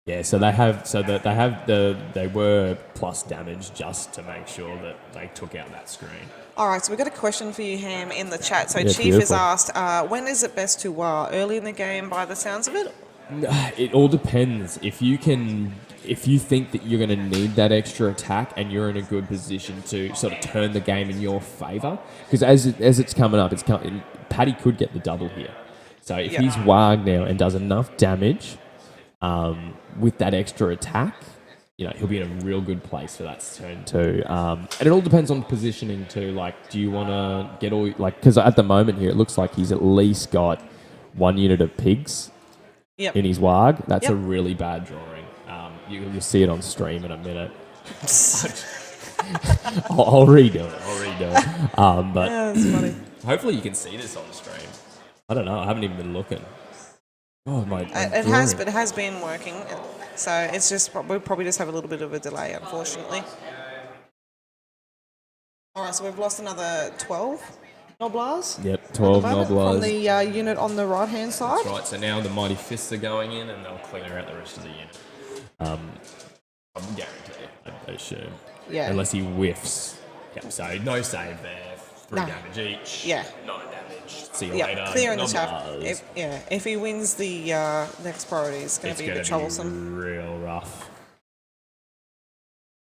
Yeah, so they were plus damage just to make sure that they took out that screen. All right, so we've got a question for you, Ham, in the chat. So Yeah, Chief has beautiful. asked, when is it best to war? Early in the game, by the sounds of it? It all depends. If you think that you're going to need that extra attack and you're in a good position to sort of turn the game in your favour, because as it's coming up, Paddy could get the double here. So if he's warged now and does enough damage with that extra attack, he'll be in a real good place for that turn too. And it all depends on positioning too. Like, do you want to get all because at the moment here it looks like he's at least got 1 unit of pigs Yep. in his warg. That's Yep. a really bad drawing. You'll see it on stream in a minute. I'll redo it. But Yeah, that's funny. hopefully you can see this on stream. I don't know. I haven't even been looking. Oh my! It has been working. So it's just we probably just have a little bit of a delay, unfortunately. All right, so we've lost another 12 Noblars. Yep, 12 From Noblars. the unit on the right-hand side. That's right. So now the Mighty Fists are going in, and they'll clear out the rest of the unit. I'm guaranteed. I assume. Yeah. Unless he whiffs. Yep. So no save there. 3 No. damage each. Yeah. 9 damage. See you Yeah, later. clear in the tap. Noblars. If he wins the next priority, it's going to be a bit troublesome. Real rough.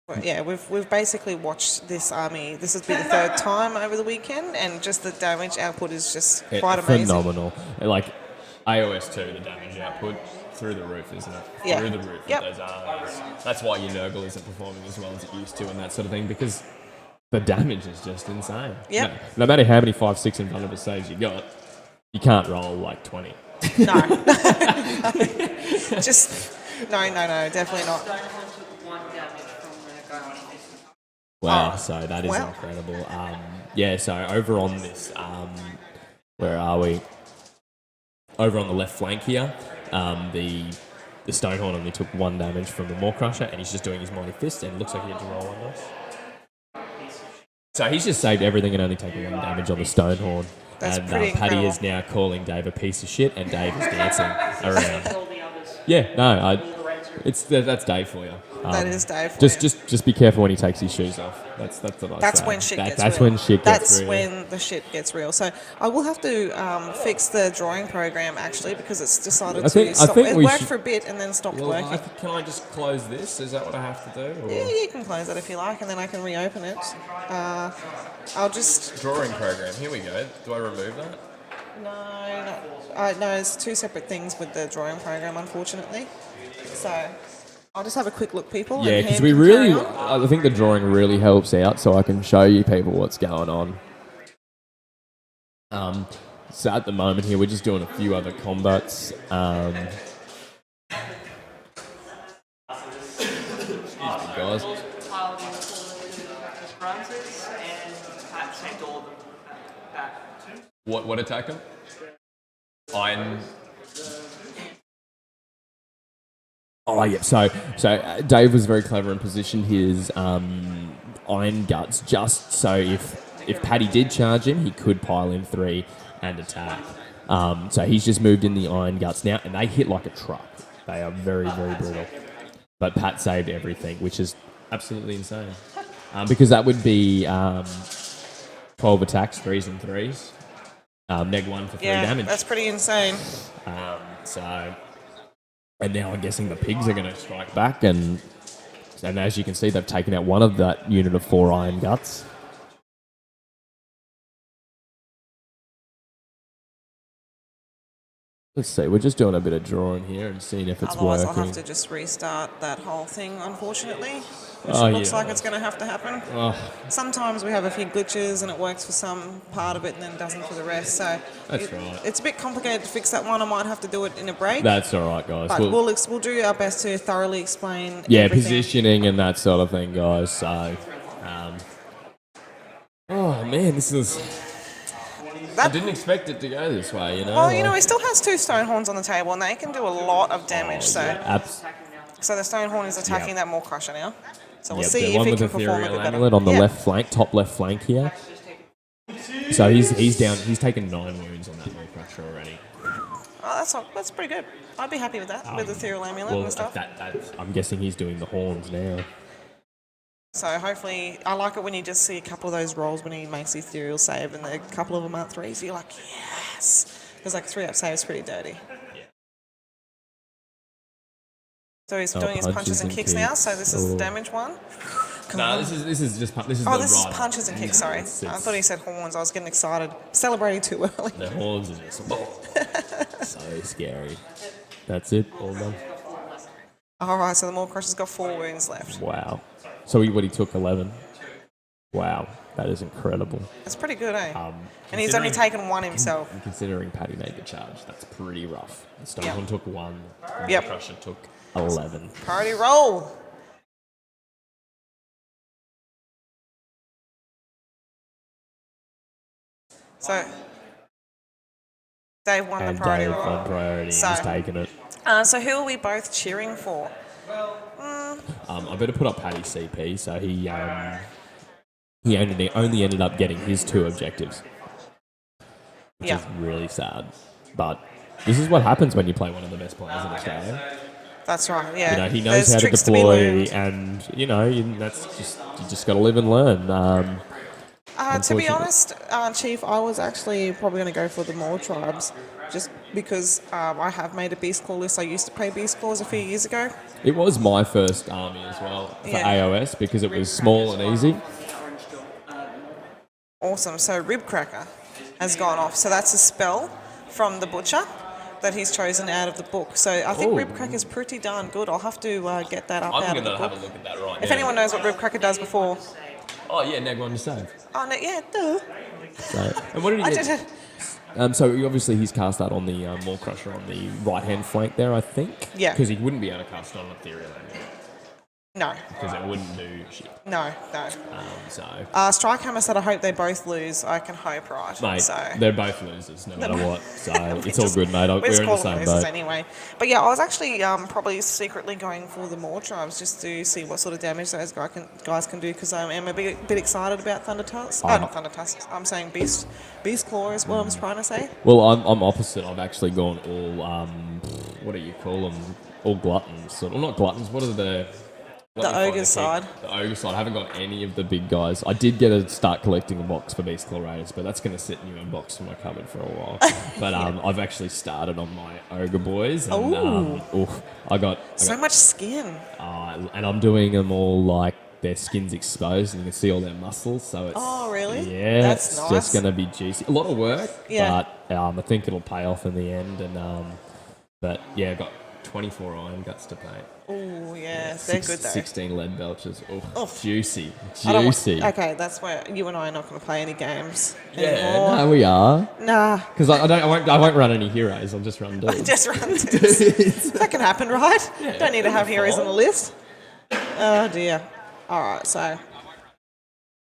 But yeah, we've basically watched this army. This has been the 3rd time over the weekend, and just the damage output is just quite amazing. Phenomenal. Like AOS 2, the damage output through the roof, isn't it? Yeah. Through the roof Yep. with those armies. That's why your Nurgle isn't performing as well as it used to and that sort of thing, because the damage is just insane. Yep. No matter how many 5/6 invulnerable saves you got, you can't roll like 20. No. Just no, definitely not. Wow, Oh, so that is wow. incredible. So over on this, where are we? Over on the left flank here, the Stonehorn only took 1 damage from the Maw Crusher, and he's just doing his Mighty Fist, and it looks like he had to roll on this. So he's just saved everything and only taken 1 damage on the Stonehorn. That's And pretty Paddy incredible. is now calling Dave a piece of shit, and Dave is dancing around. Yeah, no, that's Dave for you. That is Dave. For Just be careful when he takes his shoes off. That's what I That's say. when shit gets That's real. when shit gets That's real. when the shit gets real. So I will have to fix the drawing program actually because it's decided I think- to stop. I think It we worked should- for a bit and then stopped working. Can I just close this? Is that what I have to do? Or? Yeah, you can close it if you like, and then I can reopen it. I'll just Drawing program. Here we go. Do I remove that? no, it's 2 separate things with the drawing program, unfortunately. So I'll just have a quick look, people. Yeah, and because Ham we can really, carry on. I think the drawing really helps out, so I can show you people what's going on. So at the moment here, we're just doing a few other combats. Excuse me, guys. What attacked him? Iron. Oh yeah, so Dave was very clever and positioned his Iron Guts just so if Paddy did charge him, he could pile in 3 and attack. So he's just moved in the Iron Guts now, and they hit like a truck. They are very, very brutal. But Pat saved everything, which is absolutely insane. Because that would be 12 attacks, 3s and 3s. Neg 1 for 3 damage. That's pretty insane. And now I'm guessing the pigs are going to strike back, and as you can see, they've taken out one of that unit of 4 Iron Guts. Let's see, we're just doing a bit of drawing here and seeing if it's Otherwise, working. I'll have to just restart that whole thing, unfortunately. Which Oh, looks yeah. like it's going to have to happen. Oh, Sometimes we have a few glitches and it works for some part of it and then doesn't for the rest. So That's right. It's a bit complicated to fix that one. I might have to do it in a break. that's all right, guys. but we'll do our best to thoroughly explain yeah, everything. positioning and that sort of thing, guys. So, oh man, this is. I didn't expect it to go this way, you know. Well, he still has 2 Stonehorns on the table and they can do a lot of damage. So the Stonehorn is attacking that Maw Crusher now. So we'll see the if one he with can the perform a Ethereal bit better. Amulet on the Yeah. left flank, top left flank here. So he's down. He's taken 9 wounds on that Maw Crusher already. Oh, that's pretty good. I'd be happy with that, with the Ethereal Amulet and stuff. I'm guessing he's doing the horns now. So hopefully, I like it when you just see a couple of those rolls when he makes the Ethereal save and a couple of them aren't 3s. You're like, yes! Because like 3-up save is pretty dirty. So he's doing his punches and kicks now, so this is the damage one. No, this is just this is Oh, the this is rider. punches and kicks, sorry. I thought he said horns. I was getting excited. Celebrating too early. The horns are just so scary. That's it, all done. All right, so the Maw Crusher's got 4 wounds left. Wow. So he took 11. Wow, that is incredible. That's pretty good, eh? And he's only taken 1 himself. And considering Paddy made the charge, that's pretty rough. Stonehorn took 1. The Yep. Crusher took 11. Party roll. So, Dave won And the priority Dave roll. on priority, So- he's taken it. So who are we both cheering for? I better put up Paddy CP, so he only ended up getting his 2 objectives, which Yeah. is really sad. But this is what happens when you play one of the best players in Australia. That's right, yeah. You know, he knows There's how to tricks to be deploy, learned. and that's just you just got to live and learn. To be unfortunately. honest, Chief, I was actually probably going to go for the Mawtribes, just because I have made a Beast Claw list. I used to play Beast Claws a few years ago. It was my first army as well for Yeah. AOS because it was small and easy. Awesome. So Rib Cracker has gone off. So that's a spell from the Butcher that he's chosen out of the book. So I think Ooh. Rib Cracker is pretty darn good. I'll have to get that up I'm out of going the to have book. a look at that right now. If anyone knows what Rib Cracker does before. Oh yeah, neg 1 to save. Oh, no, yeah, duh. So, and what did he I get? did it. So obviously he's cast that on the Maw Crusher on the right hand flank there, I think. Yeah. Because he wouldn't be able to cast on Ethereal No, because it wouldn't do shit. no. So, Strikehammer said, I hope they both lose. I can hope, right? mate, So. they're both losers no matter what. So it's all just- good, mate. We're We're just in the calling same losers boat. anyway. But yeah, I was actually probably secretly going for the Mawtribes just to see what sort of damage those guys can do because I am a bit excited about Thunder Tusks. Not Thunder Tusks. I'm saying Beast Claw is what I'm trying to say. Well, I'm opposite. I've actually gone all what do you call them? All gluttons. Well, not gluttons. What are the The ogre side. The ogre side. I haven't got any of the big guys. I did get to start collecting a box for Beast Claw Raiders, but that's going to sit in your box in my cupboard for a while. But I've actually started on my ogre boys, and I got So much skin. and I'm doing them all like their skin's exposed, and you can see all their muscles. So it's Really? yeah, That's it's nice. just going to be juicy. A lot of work, Yeah. but I think it'll pay off in the end. And but yeah, I've got 24 iron guts to paint. Oh yeah, they're good though. 16 lead belches. Oh, Oof. juicy, I don't want- juicy. okay, that's where you and I are not going to play any games Yeah, anymore. no, we are. Nah, Because I won't run any heroes. I'll just run dudes. just run this. That can happen, right? Don't need to have heroes on the list. Oh dear. All right, so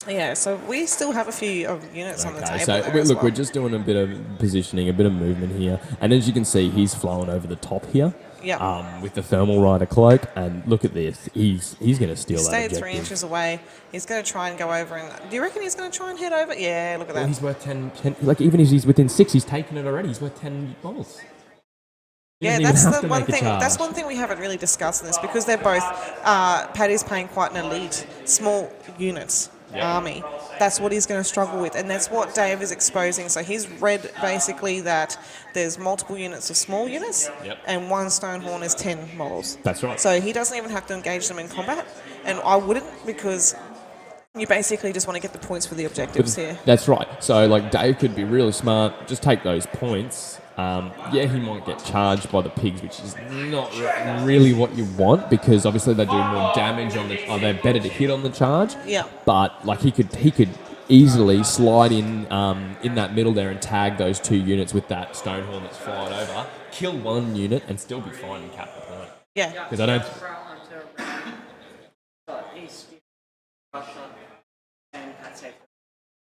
yeah, so we still have a few of units on the Okay, table. so there as look, well. we're just doing a bit of positioning, a bit of movement here, and as you can see, he's flowing over the top here. Yeah. With the thermal rider cloak, and look at this, he's going to steal that Stayed objective. 3 inches away. He's going to try and go over and. Do you reckon he's going to try and head over? Yeah, look at Well, that. he's worth 10, like even if he's within 6, he's taken it already. He's worth 10 balls. He Yeah, doesn't even that's have the to one make a thing. That's charge. one thing we haven't really discussed in this because they're both. Paddy's playing quite an elite, small units army. That's what he's going to struggle with, and that's what Dave is exposing. So he's read basically that there's multiple units of small units, and one Stonehorn is 10 models. That's right. So he doesn't even have to engage them in combat, and I wouldn't because you basically just want to get the points for the objectives here. That's right. So, like, Dave could be really smart, just take those points. Yeah, he might get charged by the pigs, which is not really what you want because obviously they do more damage on the. They're better to hit on the charge. Yeah. But like he could easily slide in that middle there and tag those 2 units with that Stonehorn that's flying over, kill 1 unit, and still be fine and cap the point. Yeah. Because I don't.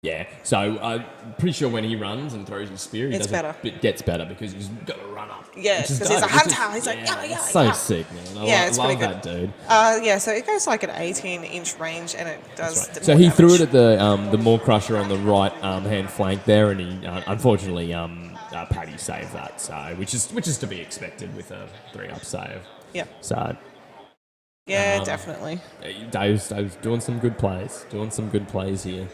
Yeah, so I'm pretty sure when he runs and throws his spear, he It's does better. It gets better because he's got to run up. Yeah, Which is 'cause he's dope. a It's hunter. just- He's like, yeah, it's so yeah. sick, man. Yeah, I it's love pretty that dude. Yeah, so it goes like an 18-inch range, and it does. Right. the So more he threw damage. it at the Maw Crusher on the right hand flank there, and he unfortunately Paddy saved that, so which is to be expected with a 3-up save. Yeah. So Yeah, definitely. Dave's doing some good plays, here.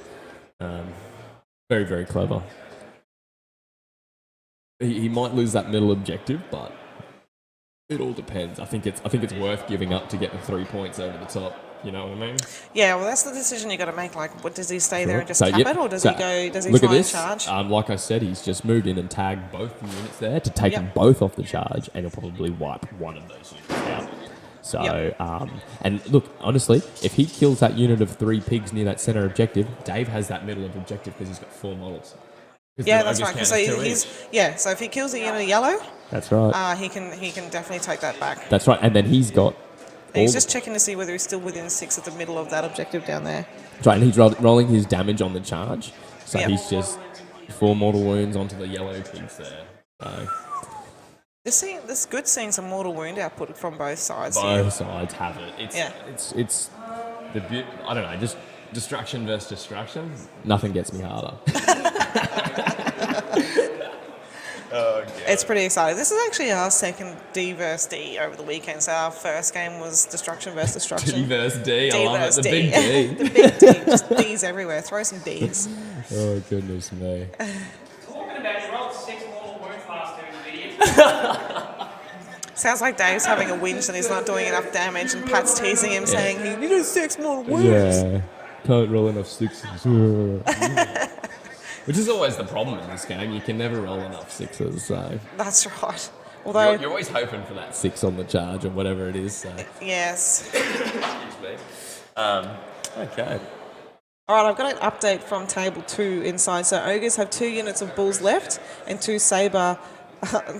Very, very clever. He might lose that middle objective, but it all depends. I think it's worth giving up to get the 3 points over the top. You know what I mean? Yeah, well, that's the decision you got to make. Like, what does he stay there and just So, tap yep. it, or does So, he go? Does he look try at this. and charge? Like I said, he's just moved in and tagged both units there to take Yep. them both off the charge, and he'll probably wipe one of those units out. So, Yep. and look, honestly, if he kills that unit of 3 pigs near that center objective, Dave has that middle of objective because he's got 4 models. 'Cause Yeah, the that's ogres right. count So as 2 he's each. So if he kills a unit of yellow, That's right. he can definitely take that back. That's right. And then he's got. And he's all- just checking to see whether he's still within 6 at the middle of that objective down there. That's right, and he's rolling his damage on the charge. So Yep. he's just 4 mortal wounds onto the yellow pigs there. So This good seeing some mortal wound output from both sides. here. both sides have it. Yeah. It's the I don't know, just destruction versus destruction. Nothing gets me harder. It's pretty exciting. This is actually our second D versus D over the weekend. So our first game was destruction versus destruction. D versus D, I D love it. versus The D. big D. The big D. Just D's everywhere. Throw some D's. Oh goodness me. Talking about you rolled 6 mortal wounds last turn, you idiot. Sounds like Dave's having a whinge and he's not doing enough damage, and Pat's teasing him, saying he needed 6 more wounds. Yeah. Can't roll enough 6s. Which is always the problem in this game. You can never roll enough 6s. So That's right. Although, you're always hoping for that 6 on the charge or whatever it is. So. yes. Okay. All right, I've got an update from table 2 inside. So ogres have 2 units of bulls left and 2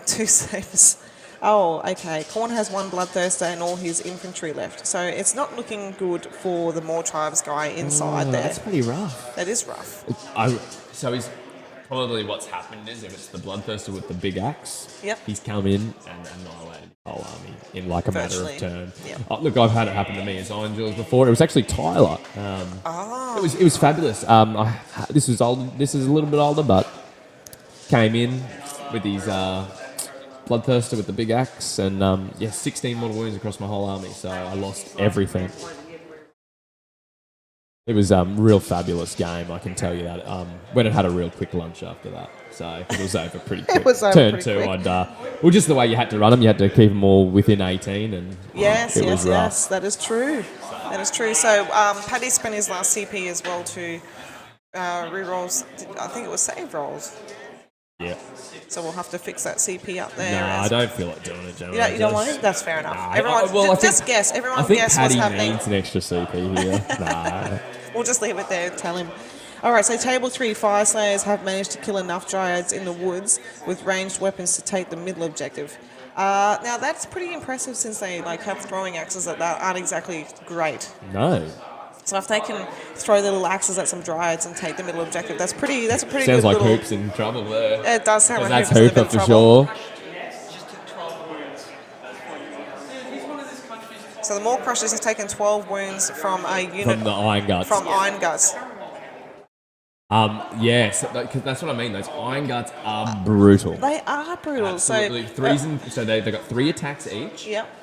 two sabers. Oh, okay. Khorne has 1 bloodthirster and all his infantry left. So it's not looking good for the Mawtribes guy inside there. That's pretty rough. That is rough. So he's probably what's happened is if it's the bloodthirster with the big axe, Yep. he's come in and annihilated the whole army in like a matter Virtually, of turn. yep. Look, I've had it happen to me as Ironjawz before. It was actually Tyler. It was fabulous. This is old. This is a little bit older, but came in with his bloodthirster with the big axe and 16 mortal wounds across my whole army. So I lost everything. It was a real fabulous game, I can tell you that. Went and had a real quick lunch after that, so it was over pretty quick. It was over Turn pretty 2, quick. well, just the way you had to run them, you had to keep them all within 18, and Yes, it was rough. yes, that is true. That is true. So Paddy spent his last CP as well to re-rolls. I think it was save rolls. Yeah. So we'll have to fix that CP up there. No, I don't feel like doing it, Joe. You don't want it? That's fair enough. Nah, Everyone, well, I just think- guess. Everyone I think guess Paddy what's happening. needs an extra CP here. Nah. We'll just leave it there. Tell him. All right. So table 3, Fire Slayers have managed to kill enough dryads in the woods with ranged weapons to take the middle objective. Now that's pretty impressive since they have throwing axes that aren't exactly great. No. So if they can throw their little axes at some dryads and take the middle objective, that's a pretty Sounds good like little. Hoop's in trouble there. It does sound like That's Hooper's in a bit Hooper of for trouble. sure. Just took 12 wounds. He's one of this country's So the Maw Crushers has taken 12 wounds from a unit From the Iron Guts. from Iron Guts. Yes, because that's what I mean. Those Iron Guts are brutal. They are brutal. Absolutely. So they got 3 attacks each. Yep.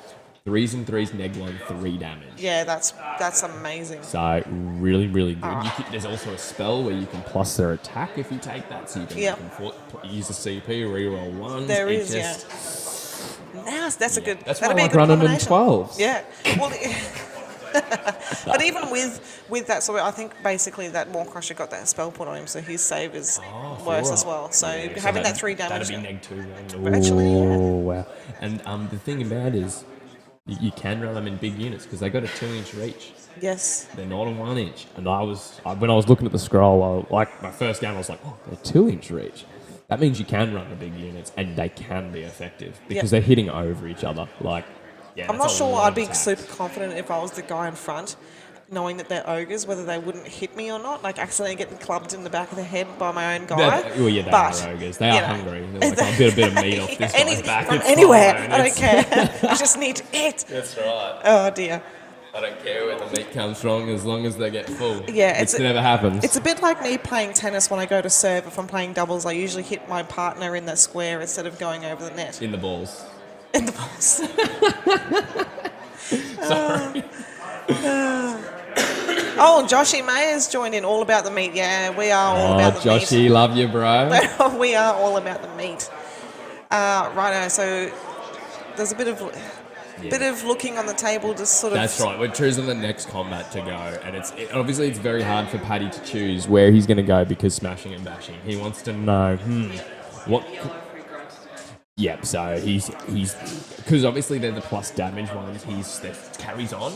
3s and 3s, neg 1, 3 damage. Yeah, that's amazing. So really, really good. There's also a spell where you can plus their attack if you take that. So you can, Yep. use a CP, reroll 1. There is, yeah. Now that's a good. That's why I that'd be a like good running in combination. 12s. Yeah. Well, but even with that sort of, I think basically that Maw Crusher got that spell put on him, so his save is worse as well. So Yeah, having that 3 damage. That'd be neg 2 then. Virtually, yeah. Oh, wow. And the thing about it is, you can run them in big units because they got a 2-inch reach. Yes. They're not a 1-inch. And when I was looking at the scroll, my first game, I was like, oh, they're 2-inch reach. That means you can run the big units and they can be effective because they're hitting over each other. I'm not sure I'd be super confident if I was the guy in front, knowing that they're ogres, whether they wouldn't hit me or not, accidentally getting clubbed in the back of the head by my own guy. They But, are ogres. They you are know, hungry. They're like, a bit of meat off this guy's back. from It's anywhere. fine. I don't care. I just need to eat. That's right. Oh dear. I don't care where the meat comes from as long as they get full. Yeah, Which never happens. It's a bit like me playing tennis when I go to serve. If I'm playing doubles, I usually hit my partner in the square instead of going over the net. in the balls. In the balls. Sorry. Oh, Joshy May has joined in. All about the meat. Yeah, we are all about the Joshy, meat. love you, bro. We are all about the meat. Righto, so there's a bit of looking on the table, just sort of. That's right. We're choosing the next combat to go, and obviously it's very hard for Paddy to choose where he's going to go because smashing and bashing. He wants to know, what. Yep. So he's because obviously they're the plus damage ones. That carries on.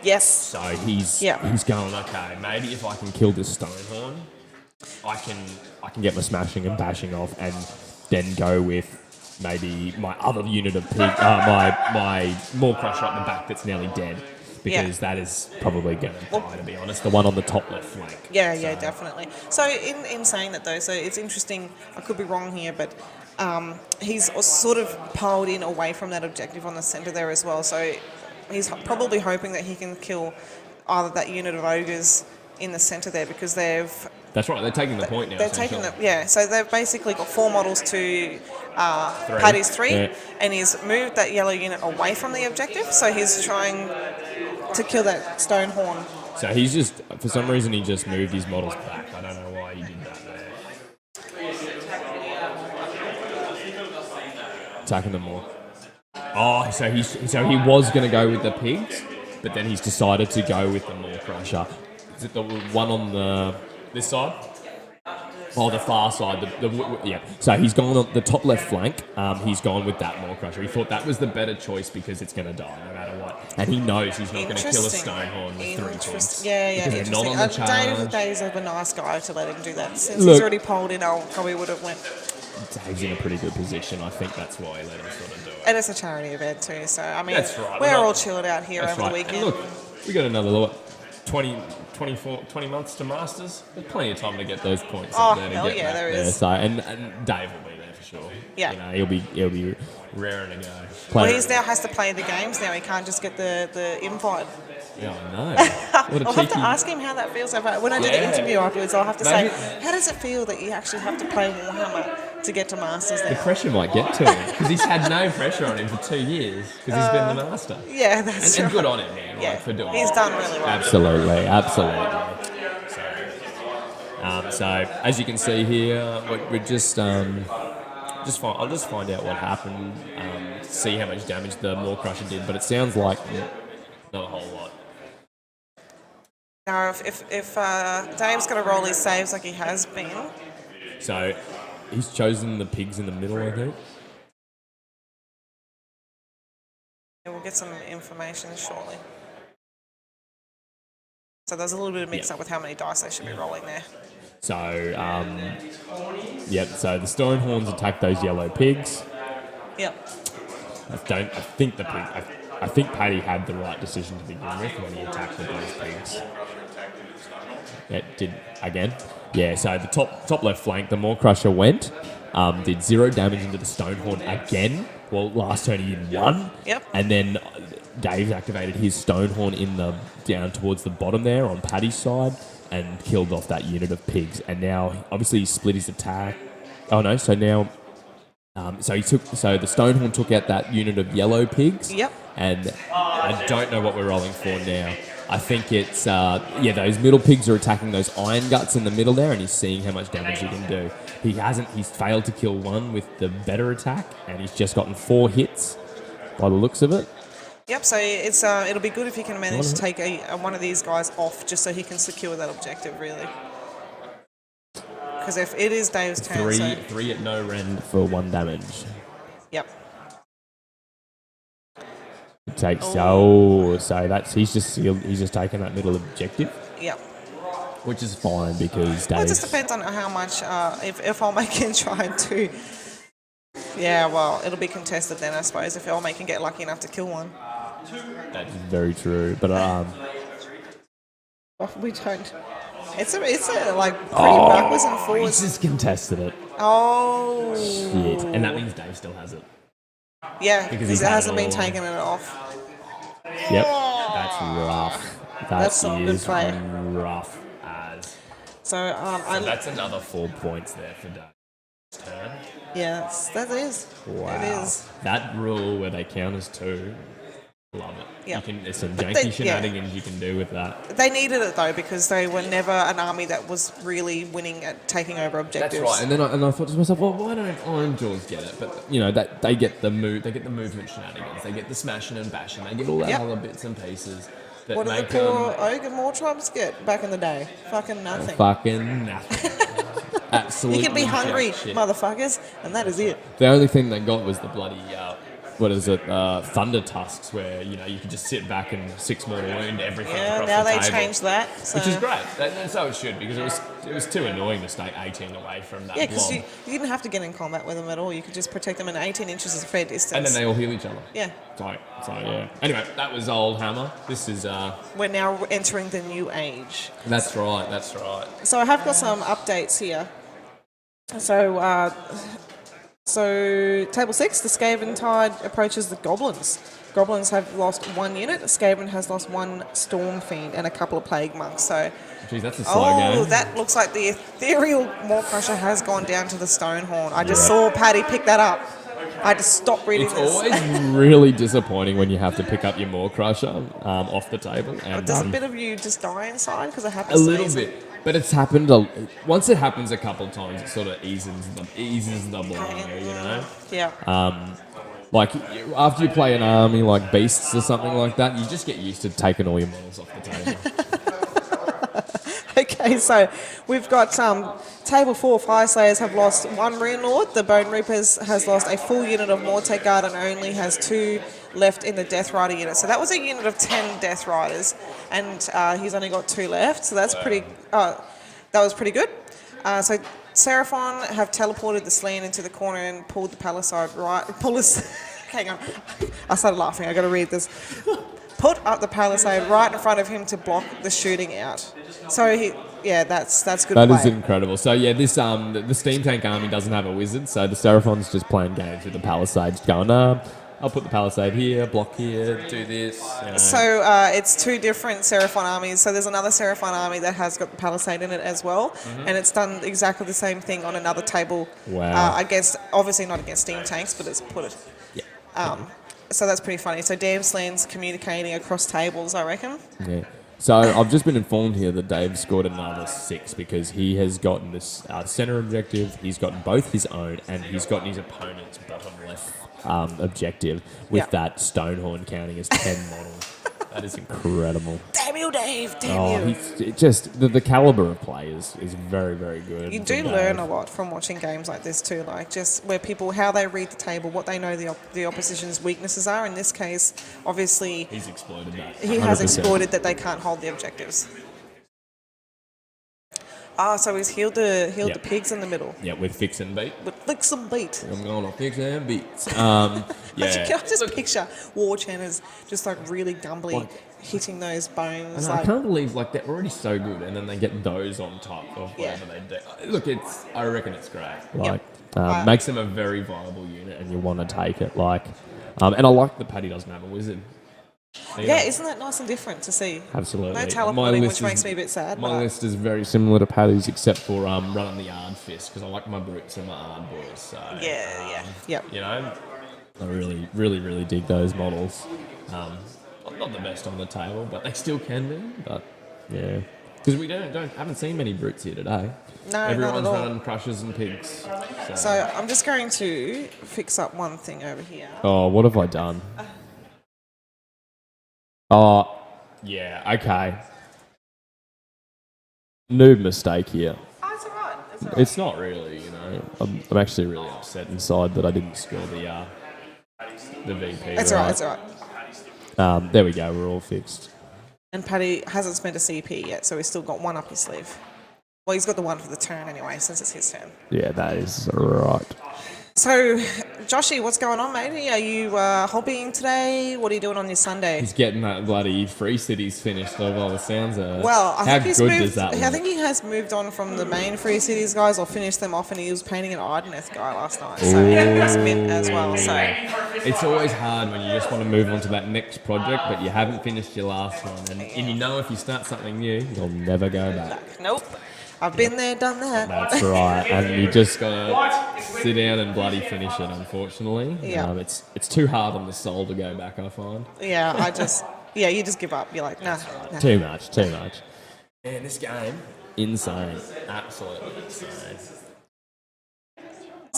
Yes. So he's going, okay, maybe if I can kill this Stonehorn, I can get my smashing and bashing off, and then go with maybe my other unit of pig, my Maw Crusher at the back that's nearly dead, because that is probably going to die, to be honest. The one on the top left flank. Yeah, definitely. So in saying that though, so it's interesting. I could be wrong here, but he's sort of piled in away from that objective on the centre there as well. So he's probably hoping that he can kill either that unit of ogres in the centre there, because That's right, they're taking the point now. They're taking so they've basically got 4 models to Paddy's 3, and he's moved that yellow unit away from the objective, so he's trying to kill that Stonehorn. So he's just, for some reason, he just moved his models back. I don't know why he did that there. Attacking them more. Oh, so he was going to go with the pigs, but then he's decided to go with the Maw Crusher. Is it the one on this side? Oh, the far side. So he's gone on the top left flank. He's gone with that Maw Crusher. He thought that was the better choice because it's going to die no matter what, and he knows he's not going to kill a Stonehorn with 3 pigs. Yeah, because they're not on the charge. Dave's a nice guy to let him do that. Since he's already pulled in, I probably would have went. Dave's in a pretty good position. I think that's why he let him sort of do it. And it's a charity event too, so I mean, That's right. we're all chilled out here over the weekend. And look, we got another 20 months to Masters. There's plenty of time to get those points. Oh, up there to hell get yeah, back there there. is. So, and Dave will be there for sure. Yeah. You know, he'll be raring to go. Well, he now has to play the games now. He can't just get the invite. Yeah, I know. I'll have to ask him how that feels. When I do the interview afterwards, I'll have to say, how does it feel that you actually have to play Warhammer to get to Masters now? The pressure might get to him because he's had no pressure on him for 2 years because he's been the master. Yeah, that's and right. good on him, man, for doing He's it. done really well. Absolutely. So as you can see here, we're just I'll just find out what happened, see how much damage the Maw Crusher did, but it sounds like not a whole lot. Now, if Dave's going to roll his saves like he has been. So he's chosen the pigs in the middle, I think. We'll get some information shortly. So there's a little bit of mix up with how many dice they should be rolling there. So, so the Stonehorns attack those yellow pigs. Yep. I think Paddy had the right decision to begin with when he attacked the those pigs. It did again. Yeah, so the top left flank, the Maw Crusher went, did 0 damage into the Stonehorn again. Well, last turn he did 1. Yep. And then Dave activated his Stonehorn down towards the bottom there on Paddy's side and killed off that unit of pigs. And now, obviously, he split his attack. Oh no! So now, so the Stonehorn took out that unit of yellow pigs. Yep. And I don't know what we're rolling for now. I think it's those middle pigs are attacking those iron guts in the middle there, and he's seeing how much damage he can do. He's failed to kill one with the better attack, and he's just gotten 4 hits by the looks of it. Yep, so it'll be good if he can manage to take one of these guys off just so he can secure that objective, really. Because if it is Dave's turn... Three at no rend for 1 damage. Yep. It takes... so that's... He's just taking that middle objective. Yep. Which is fine because Dave... Well, it just depends on how much... if Olme can try to... Yeah, well, it'll be contested then, I suppose, if Olme can get lucky enough to kill one. That's very true, but we don't. It's a like pretty backwards and forwards. He's just contested it. Oh shit! And that means Dave still has it. Yeah, because it hasn't been taking it off. Yep, that's rough. That's some good play. Rough as. So that's another 4 points there for Dave's turn. Yeah, that is. Wow. It is. That rule where they count as 2, love it. Yeah. There's some janky shenanigans you can do with that. They needed it though because they were never an army that was really winning at taking over objectives. That's right. And then I thought to myself, well, why don't Ironjawz get it? But that they get the movement shenanigans, they get the smashing and bashing, they get all that other bits and pieces. That What did the poor ogre Mawtribes get back in the day? Fucking nothing. Fucking nothing. Absolutely. You can be hungry, jack shit. motherfuckers, and that is it. The only thing they got was the bloody, thunder tusks, where, you could just sit back and 6 mortal wound everything Yeah, across now the they table. changed that. So. Which is great. And so it should, because it was too annoying to stay 18 away from that Yeah, because blob. you didn't have to get in combat with them at all. You could just protect them in 18 inches of fair distance. And then they all heal each other. Yeah. So yeah. Anyway, that was Old Hammer. This is... We're now entering the new age. That's right. So I have got some updates here. So table 6, the Skaven Tide approaches the Goblins. Goblins have lost 1 unit. Skaven has lost 1 Storm Fiend and a couple of Plague Monks. So, Jeez, that's a slow game. That looks like the ethereal Maw-Crusher has gone down to the Stonehorn. I just saw Paddy pick that up. I had to stop reading It's this. always really disappointing when you have to pick up your Maw-Crusher off the table. And, Does a bit of you just die inside? Because it happens a so little easily. bit. But it's happened, once it happens a couple of times, it sort of eases the blow, Yeah. Like, after you play an army like Beasts or something like that, you just get used to taking all your models off the table. Okay, so we've got table 4, Fire Slayers have lost 1 Rune Lord. The Bone Reapers has lost a full unit of Mortec Guard and only has 2 left in the Death Rider unit. So that was a unit of 10 Death Riders, and he's only got 2 left. So that's pretty. That was pretty good. So Seraphon have teleported the Sleen into the corner and pulled the Palisade right. Hang on, I started laughing. I got to read this. Put up the Palisade right in front of him to block the shooting out. So that's good. That play. is incredible. So yeah, this the Steam Tank army doesn't have a wizard, so the Seraphon's just playing games with the Palisades, going, I'll put the Palisade here, block here, do this. So it's 2 different Seraphon armies. So there's another Seraphon army that has got the Palisade in it as well, and it's done exactly the same thing on another table. Wow. Against, obviously not against Steam Tanks, but it's put it. Yeah. So that's pretty funny. So Damn Sleen's communicating across tables, I reckon. Yeah. So I've just been informed here that Dave scored another 6 because he has gotten this center objective, he's gotten both his own, and he's gotten his opponent's bottom left objective with that Stonehorn counting as 10 models. That is incredible. Damn you, Dave! Damn you! He's just the caliber of play is very, very good. You do learn a lot from watching games like this too, like just where people, how they read the table, what they know the opposition's weaknesses are. In this case, obviously, He's exploited that. he has 100%. exploited that they can't hold the objectives. So he's healed the pigs in the middle. Yeah, with fix and beat. With fix and beat. I'm going to fix and beat. Can Yeah. I just picture War Channers just like really dumbly hitting those bones? I Like, can't believe they're already so good, and then they get those on top of whatever they do. Look, I reckon it's great. Makes them a very viable unit, and you want to take it. And I like that Paddy doesn't have a wizard. yeah, isn't that nice and different to see? Absolutely. No teleporting, which makes me a bit sad. My but- list is very similar to Paddy's, except for running the Ard Fist, because I like my brutes and my Ard boys. So, Yep. I really, really, really dig those models. Not the best on the table, but they still can be. But yeah, because we haven't seen many brutes here today. No, Everyone's not at all. running crushers and pigs. So I'm just going to fix up one thing over here. Oh, what have I done? Oh, yeah, okay. Noob mistake here. Oh, it's alright. It's alright. It's not really, I'm actually really upset inside that I didn't score the VP. It's alright. It's alright. There we go, we're all fixed. And Paddy hasn't spent a CP yet, so he's still got one up his sleeve. Well, he's got the one for the turn anyway, since it's his turn. Yeah, that is right. So, Joshy, what's going on, matey? Are you hobbying today? What are you doing on your Sunday? He's getting that bloody Free Cities finished by the sounds of it. Well, I How think he's good moved. does that I look? think he has moved on from the main Free Cities guys, or finished them off, and he was painting an Ironjawz guy last night. So he's mint as well. So It's always hard when you just want to move on to that next project, but you haven't finished your last one. And you know if you start something new, you'll never go back. nope, I've been there, done that. That's right. And you just gotta sit down and bloody finish it, unfortunately. Yeah. It's too hard on the soul to go back, I find. Yeah, you just give up. You're like, nah. Too much. Man, this game, insane. Absolutely insane.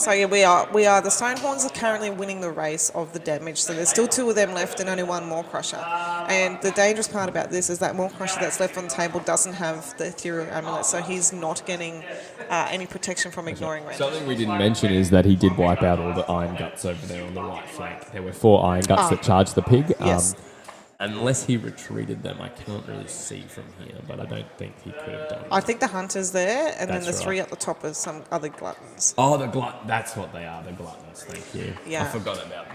So yeah, we are. The Stonehorns are currently winning the race of the damage. So there's still 2 of them left and only 1 more Crusher. And the dangerous part about this is that more Crusher that's left on the table doesn't have the Ethereal Amulet, so he's not getting any protection from ignoring range. Something we didn't mention is that he did wipe out all the Iron Guts over there on the right flank. There were 4 Iron Guts that charged the pig. Yes. Unless he retreated them, I can't really see from here, but I don't think he could have done I that. think the Hunter's there, and That's then the 3 right. at the top are some other Gluttons. Oh, that's what they are, the Gluttons, thank you. Yeah. I forgot about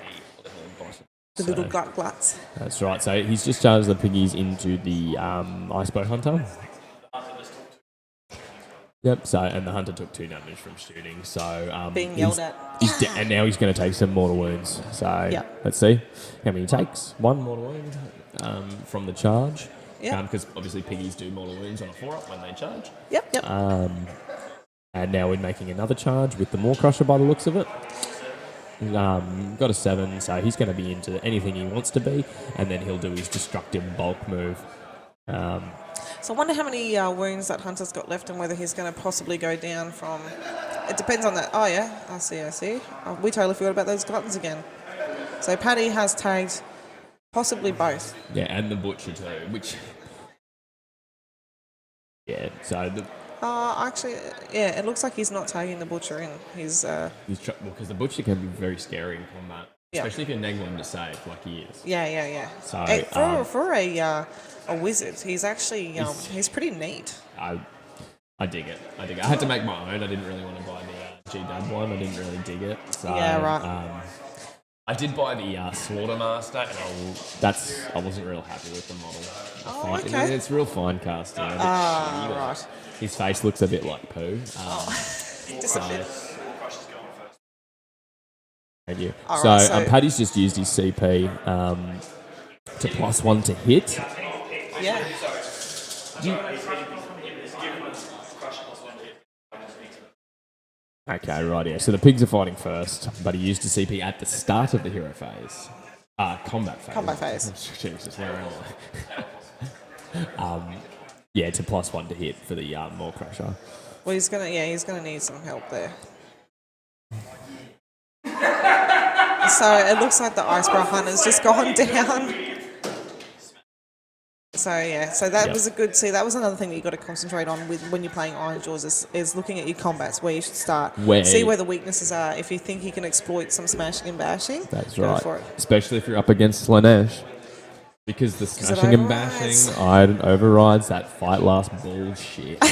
the little bottom. The little Gluts. That's right, so he's just charged the piggies into the Icebow Hunter. Yep, so, and the Hunter took 2 damage from shooting, so... Being yelled at. And now he's going to take some mortal wounds, so Yeah. let's see how many he takes. 1 mortal wound from the charge. Yeah. Because obviously piggies do mortal wounds on a 4-up when they charge. Yep. And now we're making another charge with the Maw Crusher by the looks of it. Got a 7, so he's going to be into anything he wants to be, and then he'll do his destructive bulk move. So I wonder how many wounds that Hunter's got left and whether he's going to possibly go down from... It depends on that. Oh, yeah. I see. Oh, we totally forgot about those Gluttons again. So Paddy has tagged possibly both. Yeah, and the Butcher too, which... Yeah, so... Actually, yeah, it looks like he's not tagging the Butcher in. He's because the Butcher can be very scary in combat. Yeah. Especially if you're neg one to save, like he is. Yeah. So, For a wizard, he's actually he's pretty neat. I dig it. I had to make my own. I didn't really want to buy the G-Dub one. I didn't really dig it. So, Yeah, right. I did buy the Slaughtermaster, and I wasn't real happy with the model. Oh, okay. It's real fine casting. Right. His face looks a bit like poo. Just a bit. Thank you. All So, right, Paddy's just used his CP to +1 to hit. Yeah. Okay, right, yeah. So the pigs are fighting first, but he used a CP at the start of the hero phase. Combat phase. Combat phase. Jesus, where am I? Yeah, it's a +1 to hit for the Maw Crusher. Well, he's gonna need some help there. So it looks like the Icebrow Hunter's just gone down. So that was a good. See, that was another thing that you got to concentrate on with when you're playing Ironjawz is looking at your combats where you should start. See where the weaknesses are. If you think you can exploit some smashing and bashing, That's go right. for it. Especially if you're up against Slanesh. Because the smashing and bashing overrides that fight last bullshit.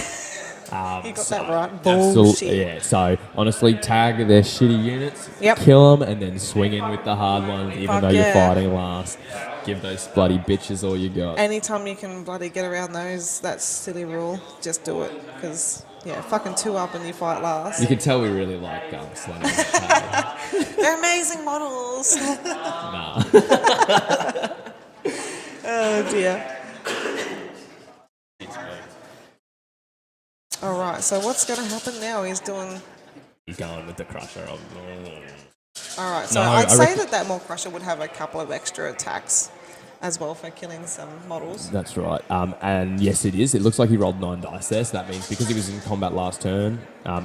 You got that right. Bullshit. Yeah, so honestly, tag their shitty units, Yep. kill them, and then swing in with the hard ones, even Fuck though you're yeah. fighting last. Give those bloody bitches all you got. Anytime you can bloody get around that silly rule, just do it. Because, fucking 2 up and you fight last. You can tell we really like Slanesh. They're amazing models. Nah. Oh, dear. All right, so what's going to happen now? He's going... He's going with the Crusher. All right, so No, I'd I say reckon- that Maw Crusher would have a couple of extra attacks as well for killing some models. That's right. And yes, it is. It looks like he rolled 9 dice there, so that means because he was in combat last turn,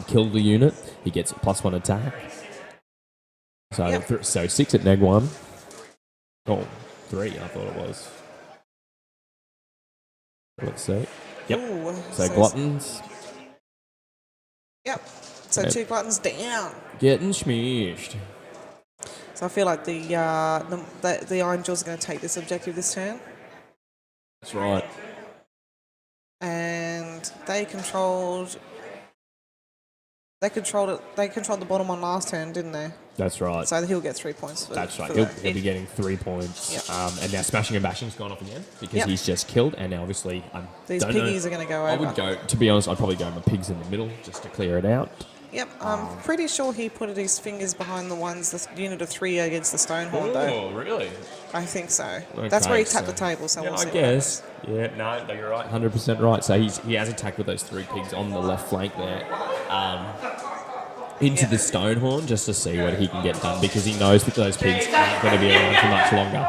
killed the unit, he gets a +1 attack. So, Yep. so 6 at neg 1. Oh, 3, I thought it was. Let's see. Yep. Ooh, So Gluttons Yep. So Yep. 2 Gluttons down. getting smashed. So I feel like the Ironjawz are going to take this objective this turn. That's right. And they controlled the bottom one last turn, didn't they? That's right. So he'll get 3 points for That's right. for He'll that. be getting 3 points. Yep. And now smashing and bashing's gone off again because Yep. he's just killed. And now obviously These don't know. piggies are going to go over. I would go. To be honest, I'd probably go my pigs in the middle just to clear it out. Yep, I'm pretty sure he put his fingers behind the unit of 3 against the Stonehorn, though. Really? I think so. That's where he tapped the table, so Yeah, we'll I see. guess. Yeah, no, you're right. 100% right. So he has attacked with those 3 pigs on the left flank there. Into the Stonehorn just to see what he can get done because he knows that those pigs aren't going to be around for much longer.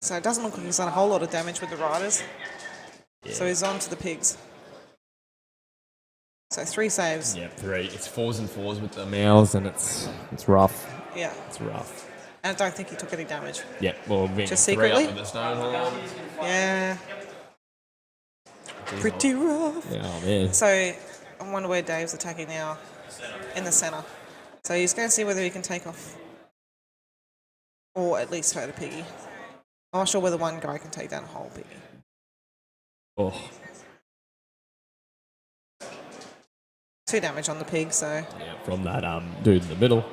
So it doesn't look like he's done a whole lot of damage with the riders. Yeah. So he's on to the pigs. So 3 saves. Yeah, 3. It's 4s and 4s with the mouths, and it's rough. Yeah. It's rough. And I don't think he took any damage. Yeah, well, being Just 3 secretly? up with the stone horn. Yeah. Pretty rough. Yeah, oh man. So I wonder where Dave's attacking now. In the centre. So he's going to see whether he can take off. Or at least hurt a piggy. I'm not sure whether one guy can take down a whole piggy. Oh, 2 damage on the pig, so... yeah, from that dude in the middle.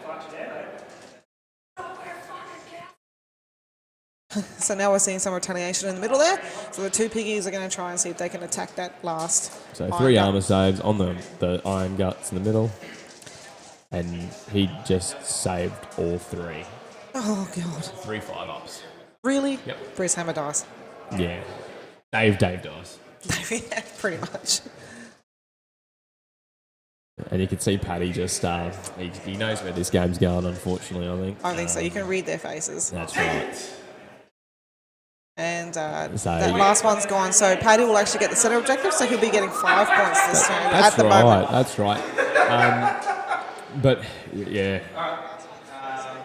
So now we're seeing some retaliation in the middle there. So the 2 piggies are going to try and see if they can attack that last. So iron 3 gut. armor saves on the iron guts in the middle. And he just saved all 3. Oh, God. 3 5-ups. Really? Yep. Bruce Hammer dies. Yeah. Dave dies. Yeah, pretty much. And you can see Paddy just, he knows where this game's going, unfortunately, I think. I think so. You can read their faces. That's right. And that So- last one's gone. So Paddy will actually get the center objective, so he'll be getting 5 points this turn That's at the right, moment. that's right. But, yeah.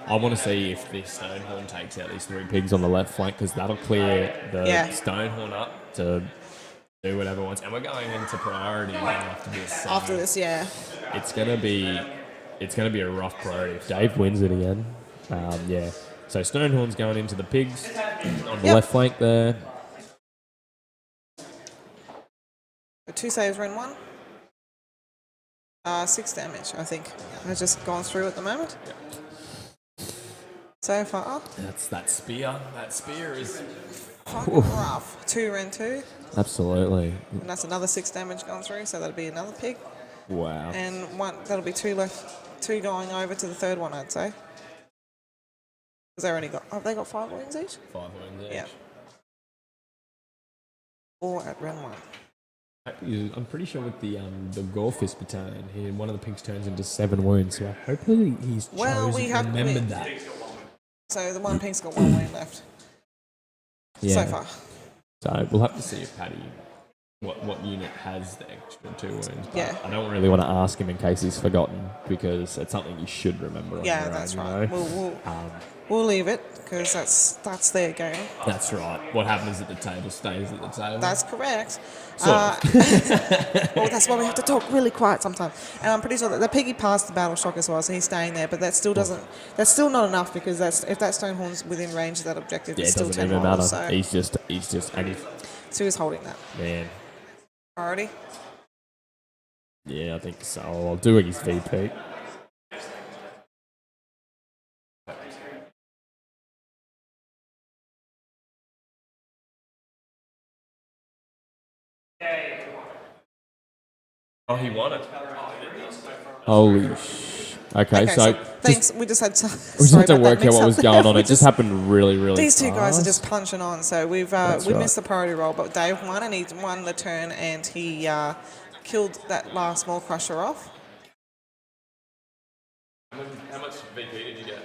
I want to see if this Stonehorn takes out these 3 pigs on the left flank, because that'll clear the Yeah. Stonehorn up to do whatever it wants. And we're going into priority after this. So After this, yeah. it's gonna be a rough priority if Dave wins it again. Yeah. So Stonehorn's going into the pigs on the Yep. left flank there. The 2 saves were in 1. 6 damage, I think. Has just gone through at the moment. So far, That's that spear. That spear is fucking rough. 2 and 2. absolutely And that's another 6 damage gone through, so that'll be another pig. wow. And that'll be 2 left. 2 going over to the third one, I'd say. Because they already have they got 5 wounds each? 5 wounds each. Yeah. Or at round 1. I'm pretty sure with the Gorefist battalion here, one of the pigs turns into 7 wounds. So hopefully he's remembered that. So the one pig's got 1 wound left. Yeah. So far. So we'll have to see if Paddy, what unit has the extra 2 wounds. But Yeah. I don't really want to ask him in case he's forgotten, because it's something you should remember. On Yeah, your that's own, right. You know? We'll leave it because that's their game. That's right. What happens at the table stays at the table. That's correct. Sort of. Well, that's why we have to talk really quiet sometimes. And I'm pretty sure that the piggy passed the battle shock as well, so he's staying there. But that still doesn't. That's still not enough, because if that Stonehorn's within range of that objective, Yeah, it's it still doesn't 10 even rolls. matter. So, He's just, and so he's holding that man. priority. Yeah, I think so. I'll do his VP. Oh, he won it. Holy Okay, so thanks. We just had to. we just had to work out what was going on. We It just happened really These 2 guys are fast. just punching on. So we've That's we right. missed the priority roll, but Dave won, and he won the turn, and he killed that last small crusher off. How much VP did you get?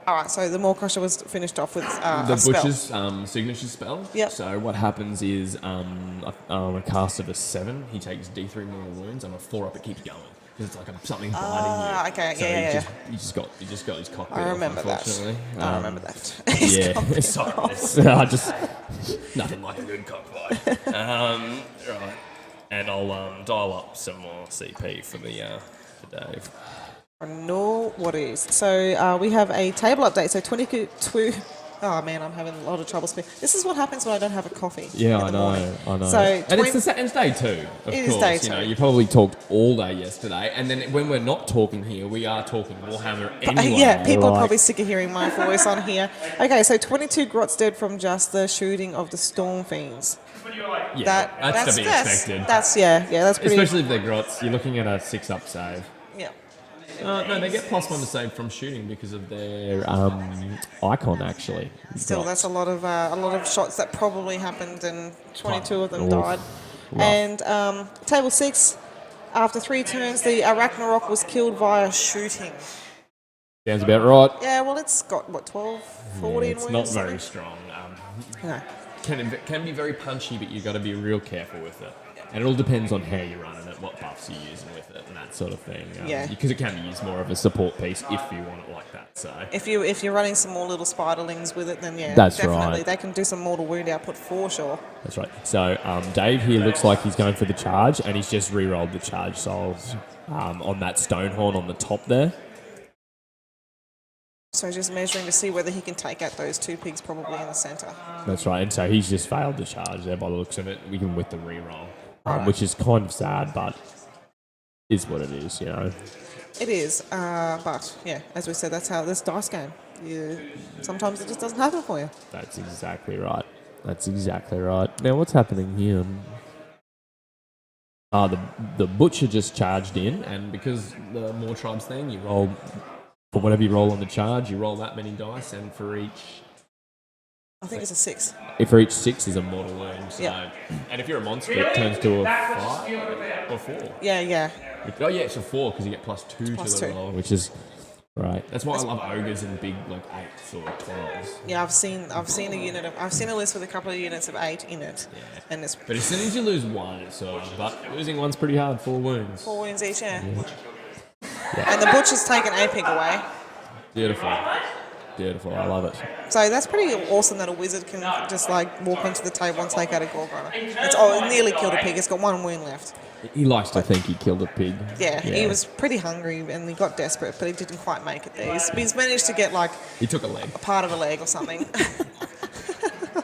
All right, so the Maw Crusher was finished off with The a spell. Butcher's signature spell. Yep. So what happens is on a cast of a 7, he takes D3 more wounds. On a 4 up, it keeps going. Because it's like something biting you. Okay, So yeah. You just got his cockpit. I remember that. Unfortunately. I remember that. Yeah. Sorry. I just nothing like a good cockfight. Right. And I'll dial up some more CP for for Dave. No worries. So we have a table update. So 22. Oh man, I'm having a lot of trouble speaking. This is what happens when I don't have a coffee. Yeah, in I the know, morning. I know. So And it's day 2, of It course. is day You know, 2. you probably talked all day yesterday, and then when we're not talking here, we are talking Warhammer anyway. yeah, people are Like- probably sick of hearing my voice on here. Okay, so 22 grots dead from just the shooting of the Storm Fiends. Yeah, that's to be expected. That's that's pretty. Especially if they're grots, you're looking at a 6-up save. Yeah. No, they get +1 to save from shooting because of their icon, actually. Still, Grots. that's a lot of shots that probably happened, and 22 of them Oof. died. Rough. And table 6, after 3 turns, the Arachnarok was killed via shooting. Sounds about right. Yeah, well, it's got, what, 12, 14 It's wounds? not something? very strong. No. Can be very punchy, but you got to be real careful with it. And it all depends on how you're running it, what buffs you're using with it, and that sort of thing. Yeah. Because it can be used more of a support piece if you want it like that. So If you're running some more little spiderlings with it, then yeah, That's definitely. right. They can do some mortal wound output for sure. that's right. So Dave here looks like he's going for the charge, and he's just re-rolled the charge souls on that stone horn on the top there. So just measuring to see whether he can take out those 2 pigs probably in the centre. That's right. And so he's just failed the charge there by the looks of it, even with the re-roll, which is kind of sad, but is what it is, you know. It is, but yeah, as we said, that's how this dice game. Sometimes it just doesn't happen for you. That's exactly right. That's exactly right. Now, what's happening here? The butcher just charged in, and because the Mawtribes thing, you roll for whatever you roll on the charge, you roll that many dice, and for each I think it's a 6. for each 6 is a mortal wound. So, Yeah. and if you're a monster, it turns to a 5 or 4. Yeah. Oh yeah, it's a 4 because you get +2 plus to the 2. roll, which is right. That's why I love ogres in big like 8s or 12s. Yeah, I've seen a list with a couple of units of 8 in it, and it's But as soon as you lose one, it's but losing one's pretty hard. 4 wounds. 4 wounds each. Yeah. And the butcher's taken a pig away. Beautiful. I love it. So that's pretty awesome that a wizard can just like walk onto the table and take out a Gorgrunner. It nearly killed a pig. It's got 1 wound left. He likes to think he killed a pig. Yeah, he was pretty hungry and he got desperate, but he didn't quite make it there. He's managed to get like He took a leg. a part of a leg or something.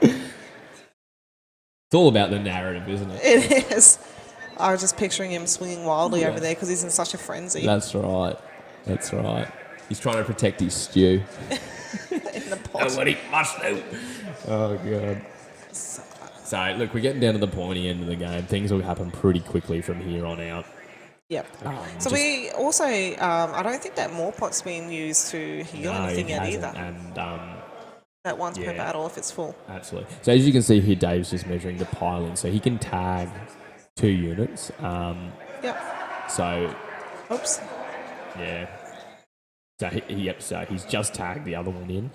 It's all about the narrative, isn't it? It is. I was just picturing him swinging wildly over there because he's in such a frenzy That's right. He's trying to protect his stew. in the pot. What he must do. Oh, God. So, look, we're getting down to the pointy end of the game. Things will happen pretty quickly from here on out. Yep. So we also, I don't think that Morpot's been used to heal anything yet either. And, That once per yeah. battle if it's full. absolutely. So, as you can see here, Dave's just measuring the pile-in. So, he can tag 2 units. Yep. So, Oops. yeah. So he's just tagged the other one in.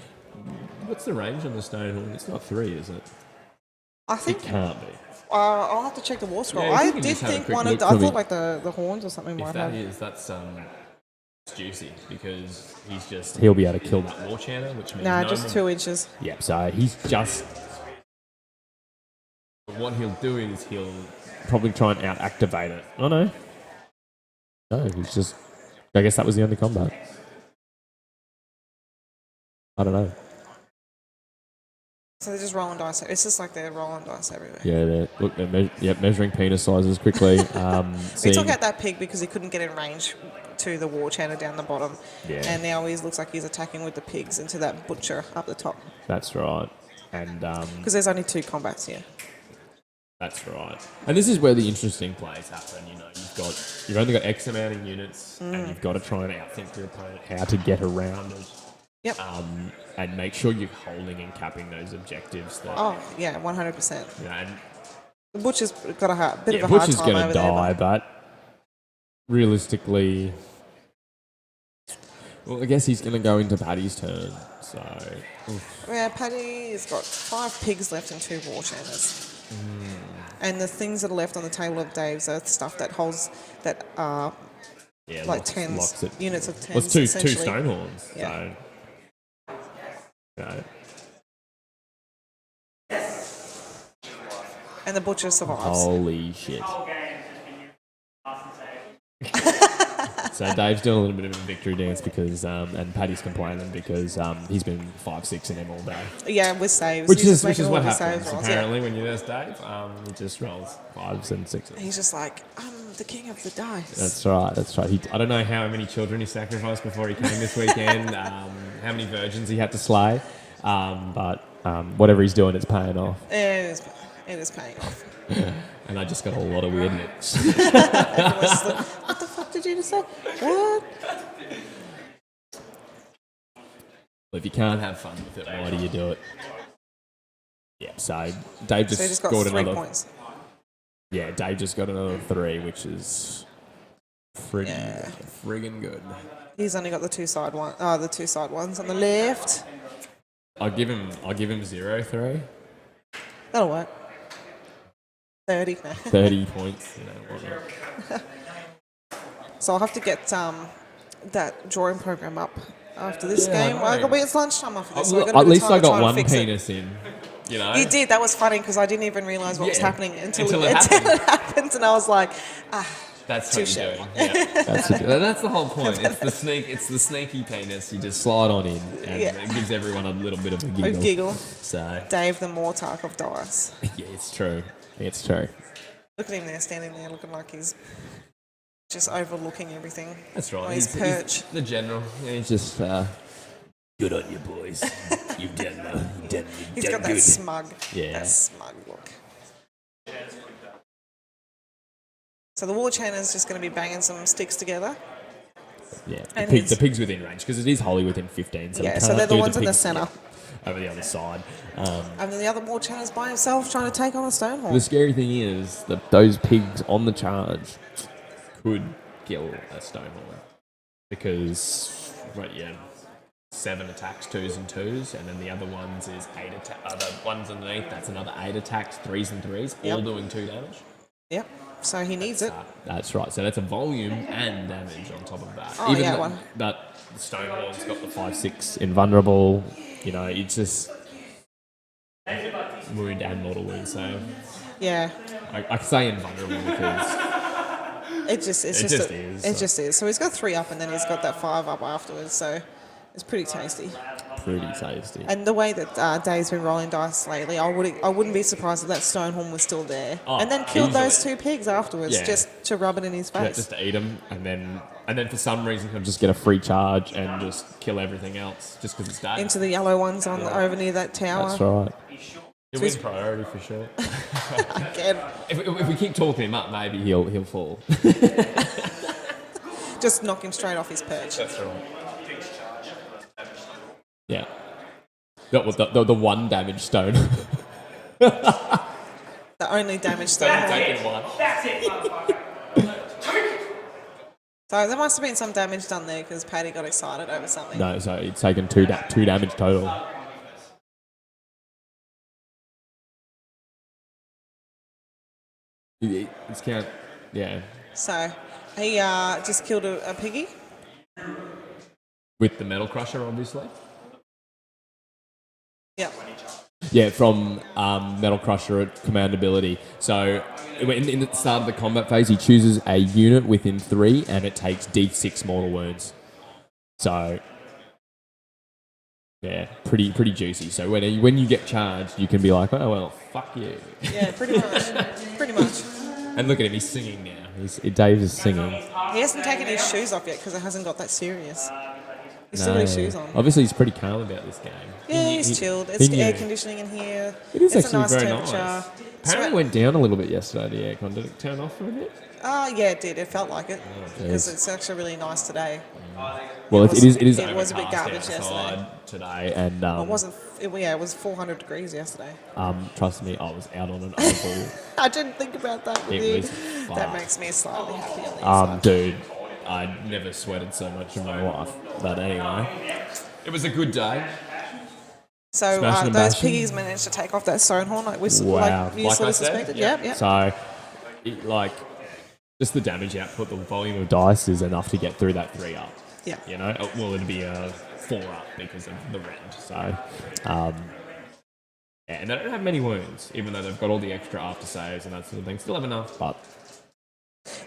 What's the range on the stone horn? It's not 3, is it? I It think can't be. I'll have to check the war scroll. Yeah, if you I can did just have a think quick one of look I for me. thought like the horns or something If might that have. is, that's juicy because he'll be able to kill that war chanter, which means Nah, no just more- 2 inches. Yep. So he's just. What he'll do is he'll probably try and out-activate it. Oh no. No, he's just. I guess that was the only combat. I don't know. So they're just rolling dice. It's just like they're rolling dice everywhere. Yeah, they're measuring penis sizes quickly. He seeing- took out that pig because he couldn't get in range to the war chanter down the bottom. Yeah. And now he looks like he's attacking with the pigs into that butcher up the top. That's right. And Because there's only 2 combats here. that's right. And this is where the interesting plays happen. You know, you've only got X amount of units, and you've got to try and outthink your opponent how to get around it. Yep. And make sure you're holding and capping those objectives. That, Oh, yeah, 100%. you know, and The butcher's got a bit of a Butch hard is time going over to there. die, but realistically, well, I guess he's going to go into Paddy's turn. So, Yeah, Paddy's got 5 pigs left and 2 war chanters. And the things that are left on the table of Dave's are stuff that holds that are yeah, like locks 10s, it. units of 10s. Well, it's two essentially. stone horns. Yeah. So, you know, And the butcher survives. holy shit. Whole game has just been you pass and save. So Dave's doing a little bit of a victory dance because, and Paddy's complaining because he's been 5-6 in him all day. Yeah, with saves. Which He's is just making all what his happens saves rolls, yeah. apparently when you nurse Dave. He just rolls 5s and 6s. He's just like, I'm the king of the dice. That's right. I don't know how many children he sacrificed before he came this weekend. How many virgins he had to slay. But whatever he's doing, it's paying off. It is paying off. And I just got a lot of weird looks. Everyone's just like, what the fuck did you just say? What? If you can't have fun with it, why do you do it? Yeah, so Dave just, So he just got scored 3 another. points. Yeah, Dave just got another 3, which is Yeah. friggin' good. He's only got the two side ones on the left. I'll give him 0-3. That'll work. 30. No. 30 points. You know, whatnot. So I'll have to get that drawing program up after this Yeah, game. I know. It's lunchtime after this. So I've got a At bit of least time I to try got and one fix it. penis in. You know. You did. That was funny because I didn't even realise what was Yeah. happening until Until it happened. it happened, and I was like, That's what Touche. you're doing. Yeah. That's the whole point. It's the sneaky penis. You just slide on in, and Yeah. it gives everyone a little bit of a a giggle. giggle. So Dave the Mortark of dice. yeah, it's true. It's true. Look at him there, standing there, looking like he's just overlooking everything. That's right. On his perch. He's the general. Yeah, he's just good on you, boys. You've done He's got that good. smug, Yeah. that smug look. So the war chainer's just going to be banging some sticks together. Yeah, And the his- pig's within range because it is wholly within 15. So, we Yeah, so can't they're the do ones in the pig centre. over the other side. And then the other war chainer's by himself trying to take on a Stonehorn. The scary thing is that those pigs on the charge could kill a Stonehorn because, right, yeah, 7 attacks, 2s and 2s, and then the other ones is 8 attacks. The ones underneath, that's another 8 attacks, 3s and 3s, all Yep. doing 2 damage. Yep. So he needs it. That's right. So that's a volume and damage on top of that. Oh, Even yeah, though one. that the Stonehorn's got the 5/6 invulnerable. You know, it's just wound and mortal wound. So Yeah. I say invulnerable because It just just is, It so. just is. So he's got 3 up and then he's got that 5 up afterwards. So it's pretty tasty. pretty tasty. And the way that Dave's been rolling dice lately, I wouldn't be surprised if that Stonehorn was still there. Oh, And then killed those easily. 2 pigs afterwards Yeah. just to rub it in his Yeah, face. just to eat them, and then for some reason he'll just get a free charge and just kill everything else just because it's Dave. Into the yellow ones on over near that tower. That's right. He'll he's- win priority for sure. Again, if we keep talking him up, maybe he'll fall. just knock him straight off his perch. That's right. Yeah. The one damage stone. The only damage Stonehorn. Taking one. That's it, motherfucker. So there must have been some damage done there because Paddy got excited over something. No, so it's taken two damage total. It's count. Yeah. So he just killed a piggy. With the metal crusher, obviously. Yep. Yeah, from Metal Crusher at command ability. So in the start of the combat phase, he chooses a unit within 3 and it takes D6 mortal wounds. So, yeah, pretty juicy. So when you get charged, you can be like, oh, well, fuck you. Yeah, pretty much. Pretty much. And look at him, he's singing now. Dave is singing. He hasn't taken his shoes off yet because it hasn't got that serious. He's still got his shoes on. Obviously, he's pretty calm about this game. Yeah, he's chilled. It's he air knew. conditioning in here. It is it's actually a nice very temperature. nice. It's Apparently, it went down a little bit yesterday, the aircon. Did it turn off for a bit? yeah, it did. It felt like it because jeez. it's actually really nice today. Well, It it is it was a bit overcast garbage outside today, and It wasn't. It was 400 degrees yesterday. trust me, I was out on an oval. I didn't think about that with It you. was That fucked. makes me slightly happy on the inside. Dude, I never sweated so much in my life. But anyway, it was a good day. So Smashing and those bashing. piggies managed to take off that Stonehorn like we Wow. like you Like sort I of said, suspected. yeah. Yep, yep. So, just the damage output, the volume of dice is enough to get through that 3 up. Yeah. You know, well, it'd be a 4 up because of the rend. So, yeah, and they don't have many wounds, even though they've got all the extra after saves and that sort of thing. Still have enough, but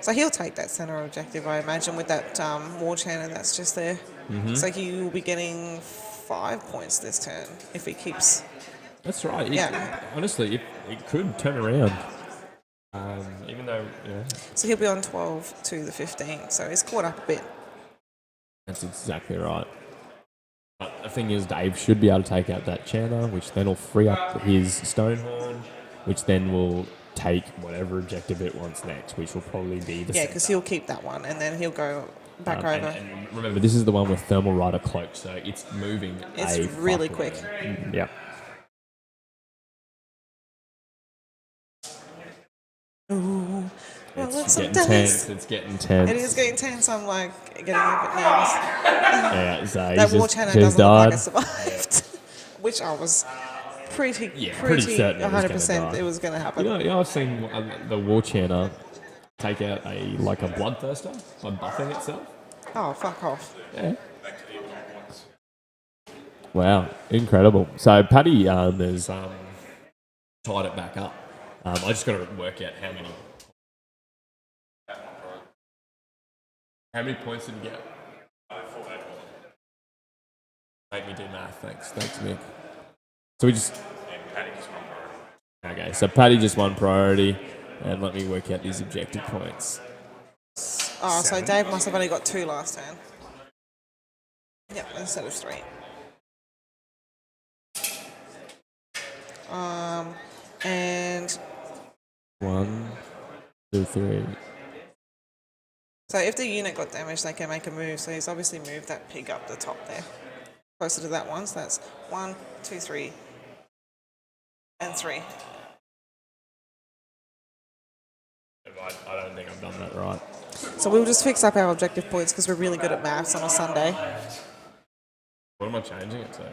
So he'll take that centre objective, I imagine, with that war channel that's just there. Mm-hmm. So he will be getting 5 points this turn if he keeps. that's right. Yeah. Honestly, it could turn around. Even though, yeah, So he'll be on 12 to the 15. So he's caught up a bit. that's exactly right. But the thing is, Dave should be able to take out that Channer, which then will free up his Stonehorn, which then will take whatever objective it wants next, which will probably be the Yeah, because he'll keep that one and then he'll go back over. And remember, this is the one with Thermal Rider Cloak, so it's moving. It's a really fuck quick. load. Yep. Ooh. Well, It's some getting tense. tense. It's getting tense. It is getting tense. I'm like getting a bit nervous. Yeah, so That he's war just channel doesn't look like died. it survived, which I was pretty certain it was 100% gonna die. it was going to happen. You know, I've seen the war chanter take out a bloodthirster by buffing itself. Oh, fuck off. Yeah. Wow, incredible. So Paddy has tied it back up. I just got to work out how many points did he get? Make me do math. Thanks, Mick. So we just. Okay, so Paddy just won priority, and let me work out these objective points. Oh, so Dave must have only got 2 last turn. Yep, instead of 3. And 1, 2, 3. so if the unit got damaged, they can make a move. So he's obviously moved that pig up the top there, closer to that one. So that's 1, 2, 3, and 3. I don't think I've done that right. So we'll just fix up our objective points because we're really good at maths on a Sunday. What am I changing it to?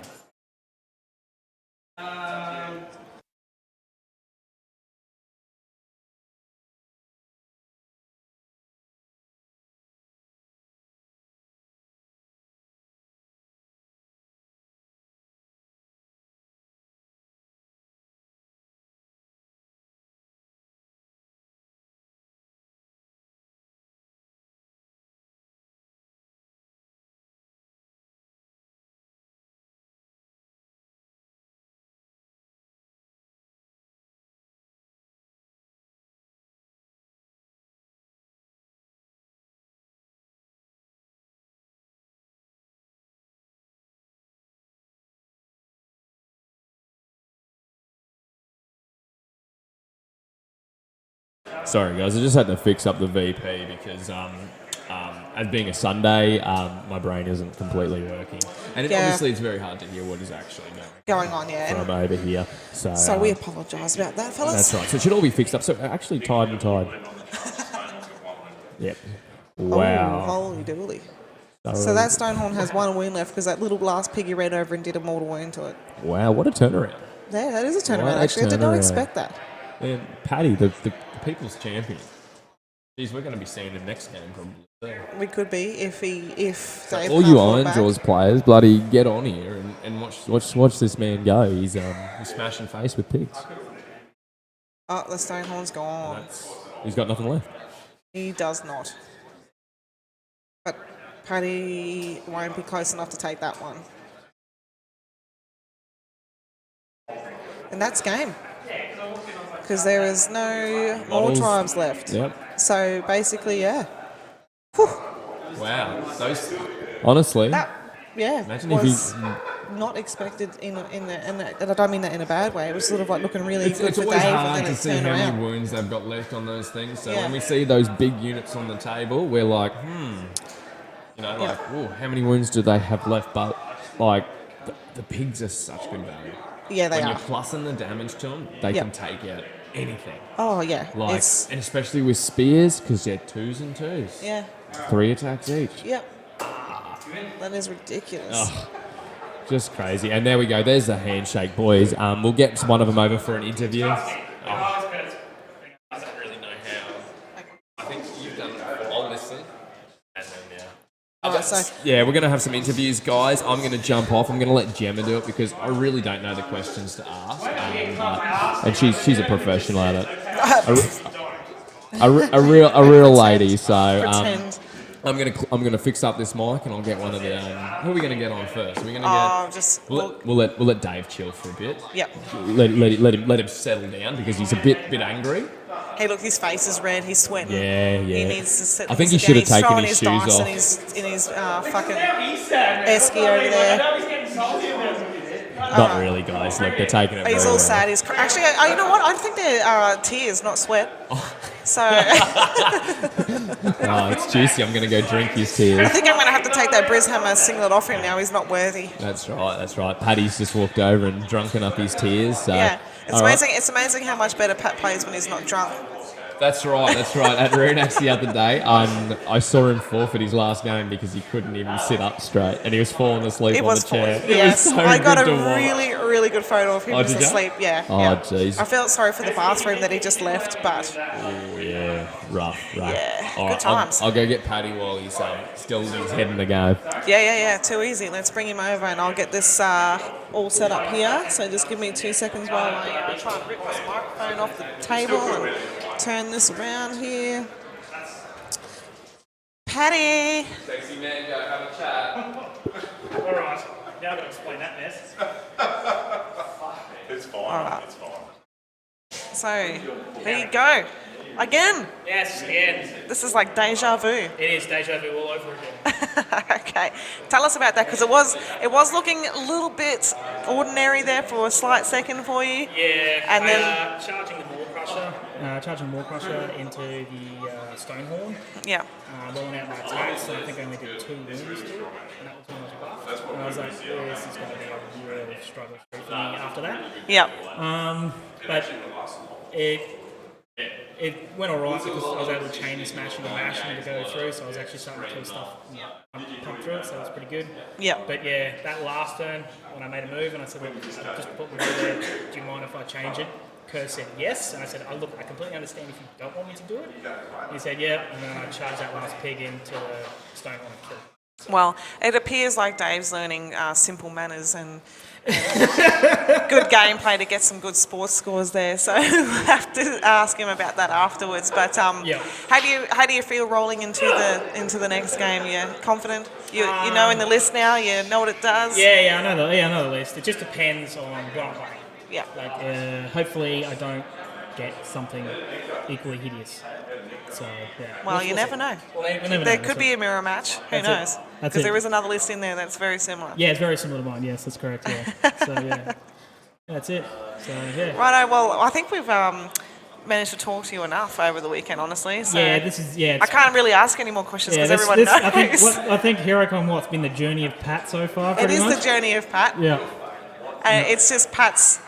Sorry, guys. I just had to fix up the VP because, as being a Sunday, my brain isn't completely working, and obviously it's very hard to hear what is actually Going on, yeah. from over here. So we apologise about that, fellas. That's right. So it should all be fixed up. So actually tied. Yep. Wow. Oh, holy dooly. So that Stonehorn has 1 wound left because that little last piggy ran over and did a mortal wound to it. Wow, what a turnaround. Yeah, that is a turnaround, What a actually. I did not turnaround. expect that. Man, Paddy, the people's champion. Geez, we're going to be seeing him next game probably. We could be if Dave All can't you fall back. Ironjawz players, bloody get on here and watch this man go. He's smashing face with pigs. Oh, the Stonehorn's gone. He's got nothing left. He does not. But Paddy won't be close enough to take that one. And that's game. Because there is no more Models. tribes left. Yep. So basically, yeah. Whew. Wow. Honestly, That, yeah, imagine if was he. not expected in and I don't mean that in a bad way. It was sort of like looking really good It's for always Dave, hard and then to it see turned how around. many wounds they've got left on those things. So Yeah. when we see those big units on the table, we're like, ooh, how many wounds do they have left? But like, the pigs are such good value. Yeah, they When are. you're plussing the damage to them, they Yep. can take out anything. Oh yeah, Like, it's, and especially with spears, because they're 2s and 2s. yeah, 3 attacks each. yep. That is ridiculous. Oh, just crazy. And there we go. There's the handshake, boys. We'll get one of them over for an interview. I don't really know how. I think you've done it. I'll listen. And then, Alright, so yeah, we're going to have some interviews, guys. I'm going to jump off. I'm going to let Gemma do it because I really don't know the questions to ask. And she's a professional at it. A real lady. So pretend. I'm gonna fix up this mic and I'll get one of the. Who are we gonna get on first? Are we gonna Oh, get? just We'll let Dave chill for a bit. Yep. Let him settle down because he's a bit angry. Hey, look, his face is red. He's sweating. Yeah. He needs to settle. I think he this should down. have taken throwing his dice shoes off. in his fucking He's sad. esky over there. I know he's getting salty about it. Not really, guys. Look, they're taking it. He's very all well. sad. He's actually, you know what? I think they're tears, not sweat. So I Oh, it's juicy. I'm gonna go drink his tears. think I'm going to have to take that Brishammer singlet off him now. He's not worthy. That's right. Paddy's just walked over and drunken up his tears. So, Yeah, it's all right. amazing. It's amazing how much better Pat plays when he's not drunk. That's right. At Renax the other day, I saw him forfeit his last game because he couldn't even sit up straight and he was falling asleep It on was the chair. full. Yes, It was so I got a good to watch. really good photo of him Oh, just did ya? asleep. Yeah. Oh, yeah. jeez. I felt sorry for the bathroom that he just left, but Oh, yeah. Rough. Yeah, All good right, times. I'll go get Paddy while he's still his head in the game. yeah. Too easy. Let's bring him over and I'll get this all set up here. So just give me 2 seconds while I try and rip this microphone off the table and turn this around here. Paddy. Sexy man, go have a chat. All right. Now I've got to explain that mess. It's fine. Alright. It's fine. So there you go. Again. Yes, again. This is like deja vu. It is deja vu all over again. Okay, tell us about that because it was looking a little bit ordinary there for a slight second for you. Yeah, And then- charging the wall crusher into the stone horn, Yeah, rolling out my attacks, and I think I only did 2 wounds to it, and that was when I was buffed. And I was like, this is going to be a real struggle for me after that. yeah, But it went alright because I was able to chain and smash into mash and to go through, so I was actually starting to kill stuff and pump through it, so it was pretty good. yeah. But yeah, that last turn, when I made a move and I said, look, I just put me there, do you mind if I change it? Kerr said yes, and I said, look, I completely understand if you don't want me to do it. He said, yeah, and then I charged that last pig into the stone on kill. Well, it appears like Dave's learning simple manners and good gameplay to get some good sports scores there. So we'll have to ask him about that afterwards. But Yeah. how do you feel rolling into the next game? You confident? You know in the list now. You know what it does. Yeah, I know the list. It just depends on what I'm playing. Yeah. Like, hopefully I don't get something equally hideous. So, yeah. Well, you never know. We'll never know, There that's could be right. a mirror match. Who That's it. knows? That's Because it. there is another list in there that's very similar. Yeah, it's very similar to mine. Yes, that's correct. Yeah. So yeah, that's it. So yeah. Righto. Well, I think we've managed to talk to you enough over the weekend, honestly. So Yeah, this is I can't really ask any more questions because everyone knows. I think Herocon, what's been the journey of Pat so far? It Pretty is much? the journey of Pat. Yeah. It's just Pat's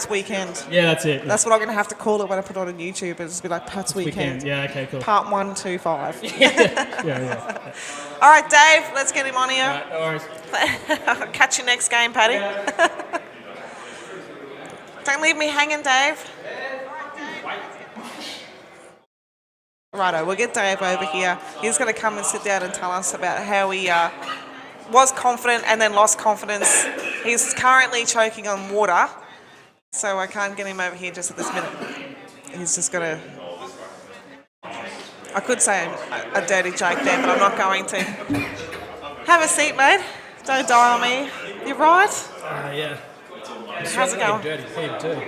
weekend. Yeah, that's it. That's what I'm going to have to call it when I put it on YouTube. It'll just be like Pat's weekend. Yeah. Okay. Cool. Part 1, 2, 5. Yeah. All right, Dave. Let's get him on here. Right, no worries. Catch you next game, Paddy. Don't leave me hanging, Dave. Righto, we'll get Dave over here. He's going to come and sit down and tell us about how he was confident and then lost confidence. He's currently choking on water, so I can't get him over here just at this minute. He's just going to... I could say a dirty joke there, but I'm not going to. Have a seat, mate. Don't die on me. You right? Yeah. How's it going? Dirty pig too.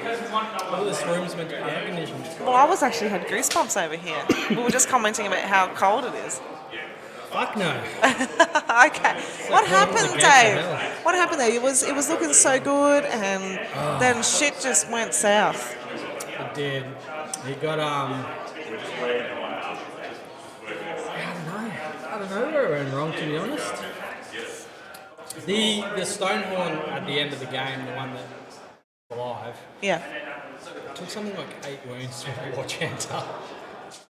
All this room's meant to be air conditioned. Well, I was actually had goosebumps over here. We were just commenting about how cold it is. Fuck no. Okay. What happened, gates of Dave? hell. What happened there? It was looking so good, and then shit just went south. It did. He got I don't know where it went wrong, to be honest. The stone horn at the end of the game, the one that alive, Yeah. took something like 8 wounds to watch enter.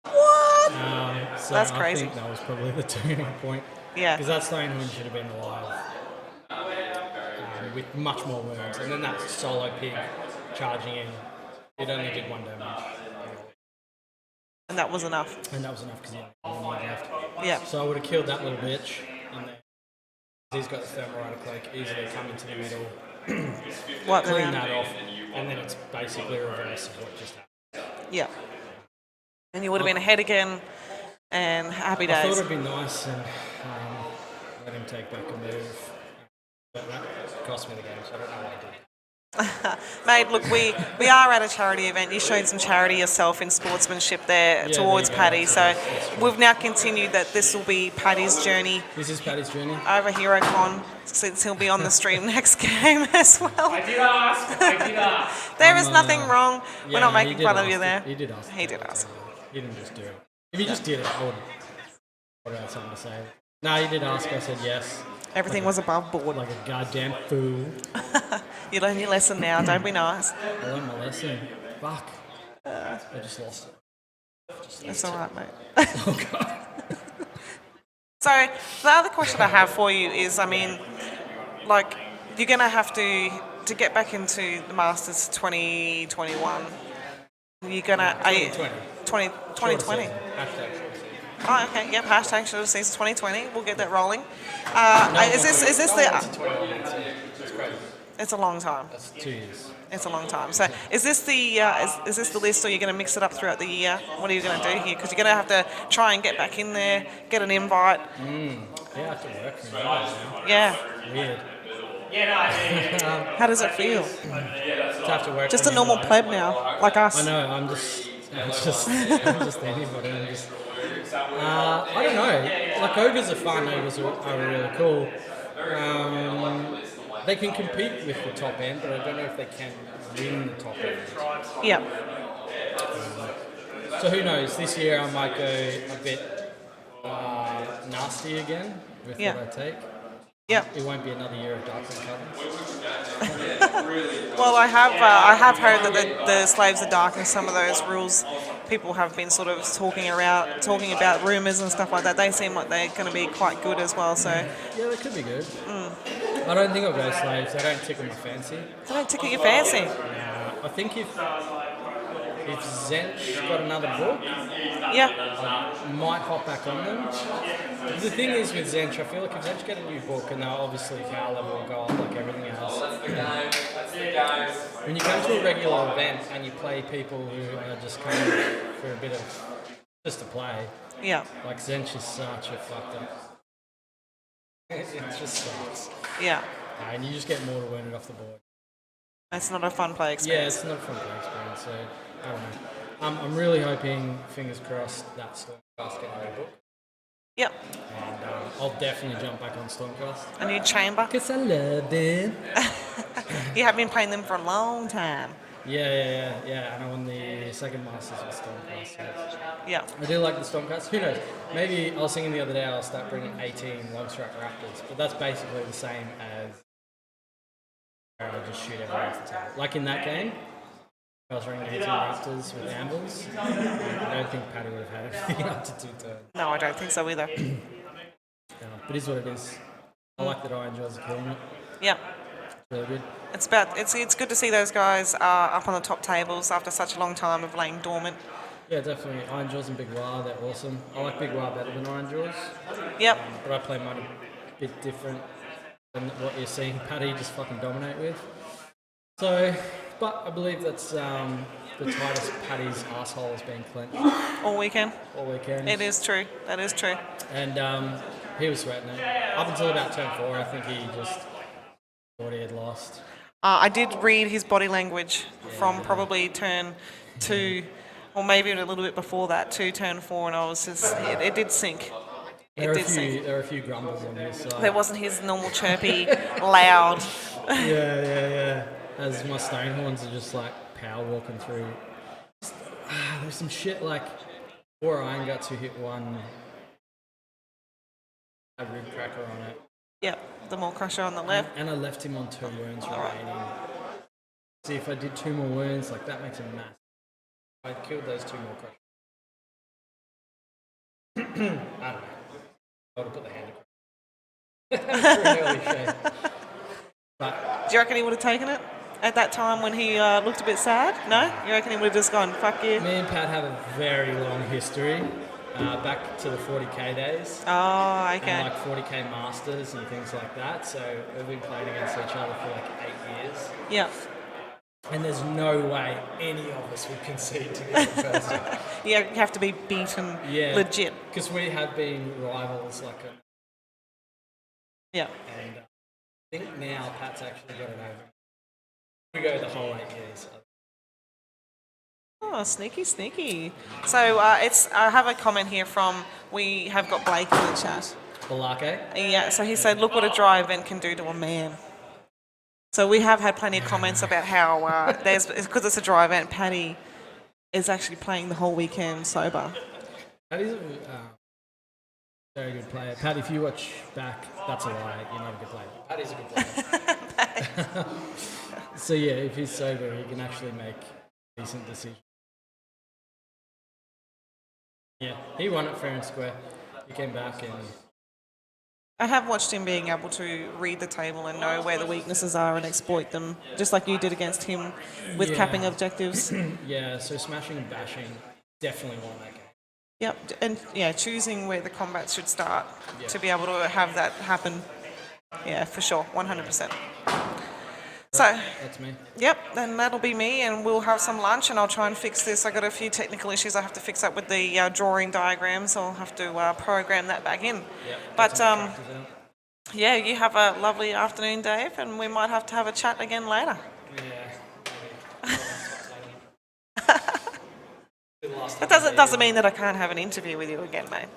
What? So That's I crazy. think that was probably the turning point. Yeah. Because that stone horn should have been alive. With much more wounds. And then that solo pig charging in, it only did 1 damage. And that was enough. And that was enough because he had 1 wound left. Yeah. So I would have killed that little bitch. And then he's got the thermal cloak, easily come into the middle, What? clean that off, and then it's basically a reverse of what just happened. Yeah. And you would have been ahead again, and happy I thought days. it'd be nice and let him take back a move. But that cost me the game, so I don't know what I did. Mate, look, we are at a charity event. You showed some charity yourself in sportsmanship there towards there you go. Paddy. So we've now continued that this will be Paddy's journey This is Paddy's journey. over Herocon, since he'll be on the stream next game as well. I did ask. There is nothing wrong. We're Yeah, not no, he making did fun of ask you it. there. He did ask. He did ask. He didn't just do it. If he just did it, I would have had something to say. No, he did ask. I said yes. Everything was above board. Like a goddamn fool. You learn your lesson now. Don't be nice. I learned my lesson. Fuck. I just lost it. It's all right, mate. So the other question I have for you is, I mean, like, you're gonna have to get back into the Masters 2021. You're gonna 2020. Hashtag short season. Oh, okay. Yep. Hashtag should have season 2020. We'll get that rolling. Is this No the? one wants to 21 minutes. It's crazy. It's a long time. That's 2 years. It's a long time. So is this the is this the list, or you're going to mix it up throughout the year? What are you going to do here? Because you're going to have to try and get back in there, get an invite. Yeah, I have to work for now. Yeah. Weird. How does it feel? To have to work Just for a me, normal like- pleb now, like us. I know. I'm just anybody. I don't know. Like ogres are fun. Ogres are really cool. They can compete with the top end, but I don't know if they can win the top end. Yeah. So who knows? This year I might go a bit nasty again with Yeah. what I take. Yeah. It won't be another year of dark and cover. Well, I have heard that the Slaves of Darkness, some of those rules, people have been sort of talking about rumours and stuff like that. They seem like they're going to be quite good as well. So Yeah, they could be good. I don't think I'll go slaves. They don't tickle my fancy. they don't tickle your fancy. I think if Zench got another book, Yeah. I might hop back on them. The thing is with Zench, I feel like if Zench get a new book and they'll obviously power level will go up like everything else. When you come to a regular event and you play people who are just coming for a bit of just to play, Yeah. like Zench is such a fucked up. It just sucks. Yeah. And you just get mortal wounded off the board. It's not a fun play Yeah, experience. it's not a fun play experience, so I don't know. I'm really hoping, fingers crossed, that Stormcast get a new book. Yep. And I'll definitely jump back on Stormcast. A new chamber. Because I love them. You have been playing them for a long time. Yeah. And I won the second Masters with Stormcast. So Yeah. I do like the Stormcast. Who knows? Maybe I was thinking the other day I'll start bringing 18 Longstrike Raptors, but that's basically the same as I just shoot everyone off the table. Like in that game, I was bringing 18 Raptors with Ambles. I don't think Paddy would have had anything up to 2 turns. No, I don't think so either. But it is what it is. I like that Ironjawz are killing it. Yeah. It's really good. It's good to see those guys up on the top tables after such a long time of laying dormant. Yeah, definitely. Ironjawz and Big Wah, they're awesome. I like Big Wah better than Ironjawz. Yep. But I play mine a bit different than what you're seeing Paddy just fucking dominate with. So, but I believe that's the tightest Paddy's asshole has been clenched All weekend. all weekend. It is true. That is true. And he was sweating it. Up until about turn 4, I think he just thought he had lost. I did read his body language from probably turn 2, or maybe a little bit before that, to turn 4, and I was just, it did sink. There It are, did sink. there are a few grumbles on his side. There wasn't his normal chirpy, loud. Yeah. As my Stonehorns are just like power walking through. There's some shit like 4 Iron Guts who hit 1 a rib cracker on it. Yep, the more crusher on the left. And I left him on 2 wounds remaining. See, if I did 2 more wounds, like that makes him massive. I killed those 2 more crushers. I don't know. I would have put the hand across. For an early shave. But Do you reckon he would have taken it at that time when he looked a bit sad? No? You reckon he would have just gone, fuck you? me and Pat have a very long history, back to the 40k days. Oh, And okay. like 40k masters and things like that. So we've been playing against each other for like 8 years. Yeah. And there's no way any of us would concede to get the first one. You have to be beaten Yeah. legit. Because we have been rivals, Yeah. and I think now Pat's actually got it over. We go the whole 8 years. Oh, sneaky. So I have a comment here we have got Blake in the chat. Balake. Yeah, so he said, look what a dry event can do to a man. So we have had plenty of comments about how because it's a dry event, Paddy is actually playing the whole weekend sober. Pat is a very good player. Pat, if you watch back, that's a lie. You're not a good player. Pat is a good player. So yeah, if he's sober, he can actually make decent decisions. Yeah, he won it fair and square. He came back and I have watched him being able to read the table and know where the weaknesses are and exploit them, just like you did against him with Yeah. capping objectives. yeah, so smashing and bashing definitely won that game. Yep, and yeah, choosing where the combat should start Yeah. to be able to have that happen. Yeah, for sure, 100%. So, That's me. yep, then that'll be me, and we'll have some lunch, and I'll try and fix this. I got a few technical issues I have to fix up with the drawing diagrams, so I'll have to program that back in. Yeah. But yeah, you have a lovely afternoon, Dave, and we might have to have a chat again later. Yeah. That doesn't mean that I can't have an interview with you again, mate.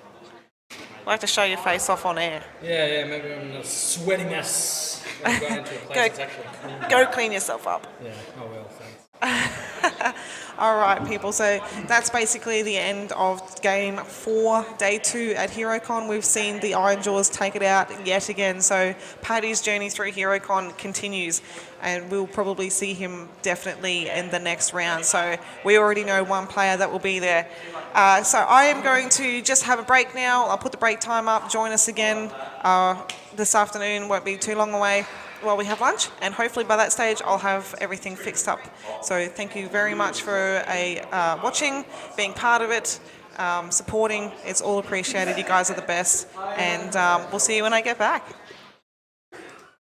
I like to show your face off on air. Yeah, maybe I'm in a sweaty mess. I've gone into a place that's actually cool. Go clean yourself up. Yeah, I will, thanks. All right, people. So that's basically the end of game 4, day 2 at Herocon. We've seen the Ironjawz take it out yet again. So Paddy's journey through Herocon continues, and we'll probably see him definitely in the next round. So we already know one player that will be there. So I am going to just have a break now. I'll put the break time up. Join us again this afternoon. Won't be too long away while we have lunch, and hopefully by that stage I'll have everything fixed up. So thank you very much for watching, being part of it, supporting. It's all appreciated. You guys are the best, and we'll see you when I get back.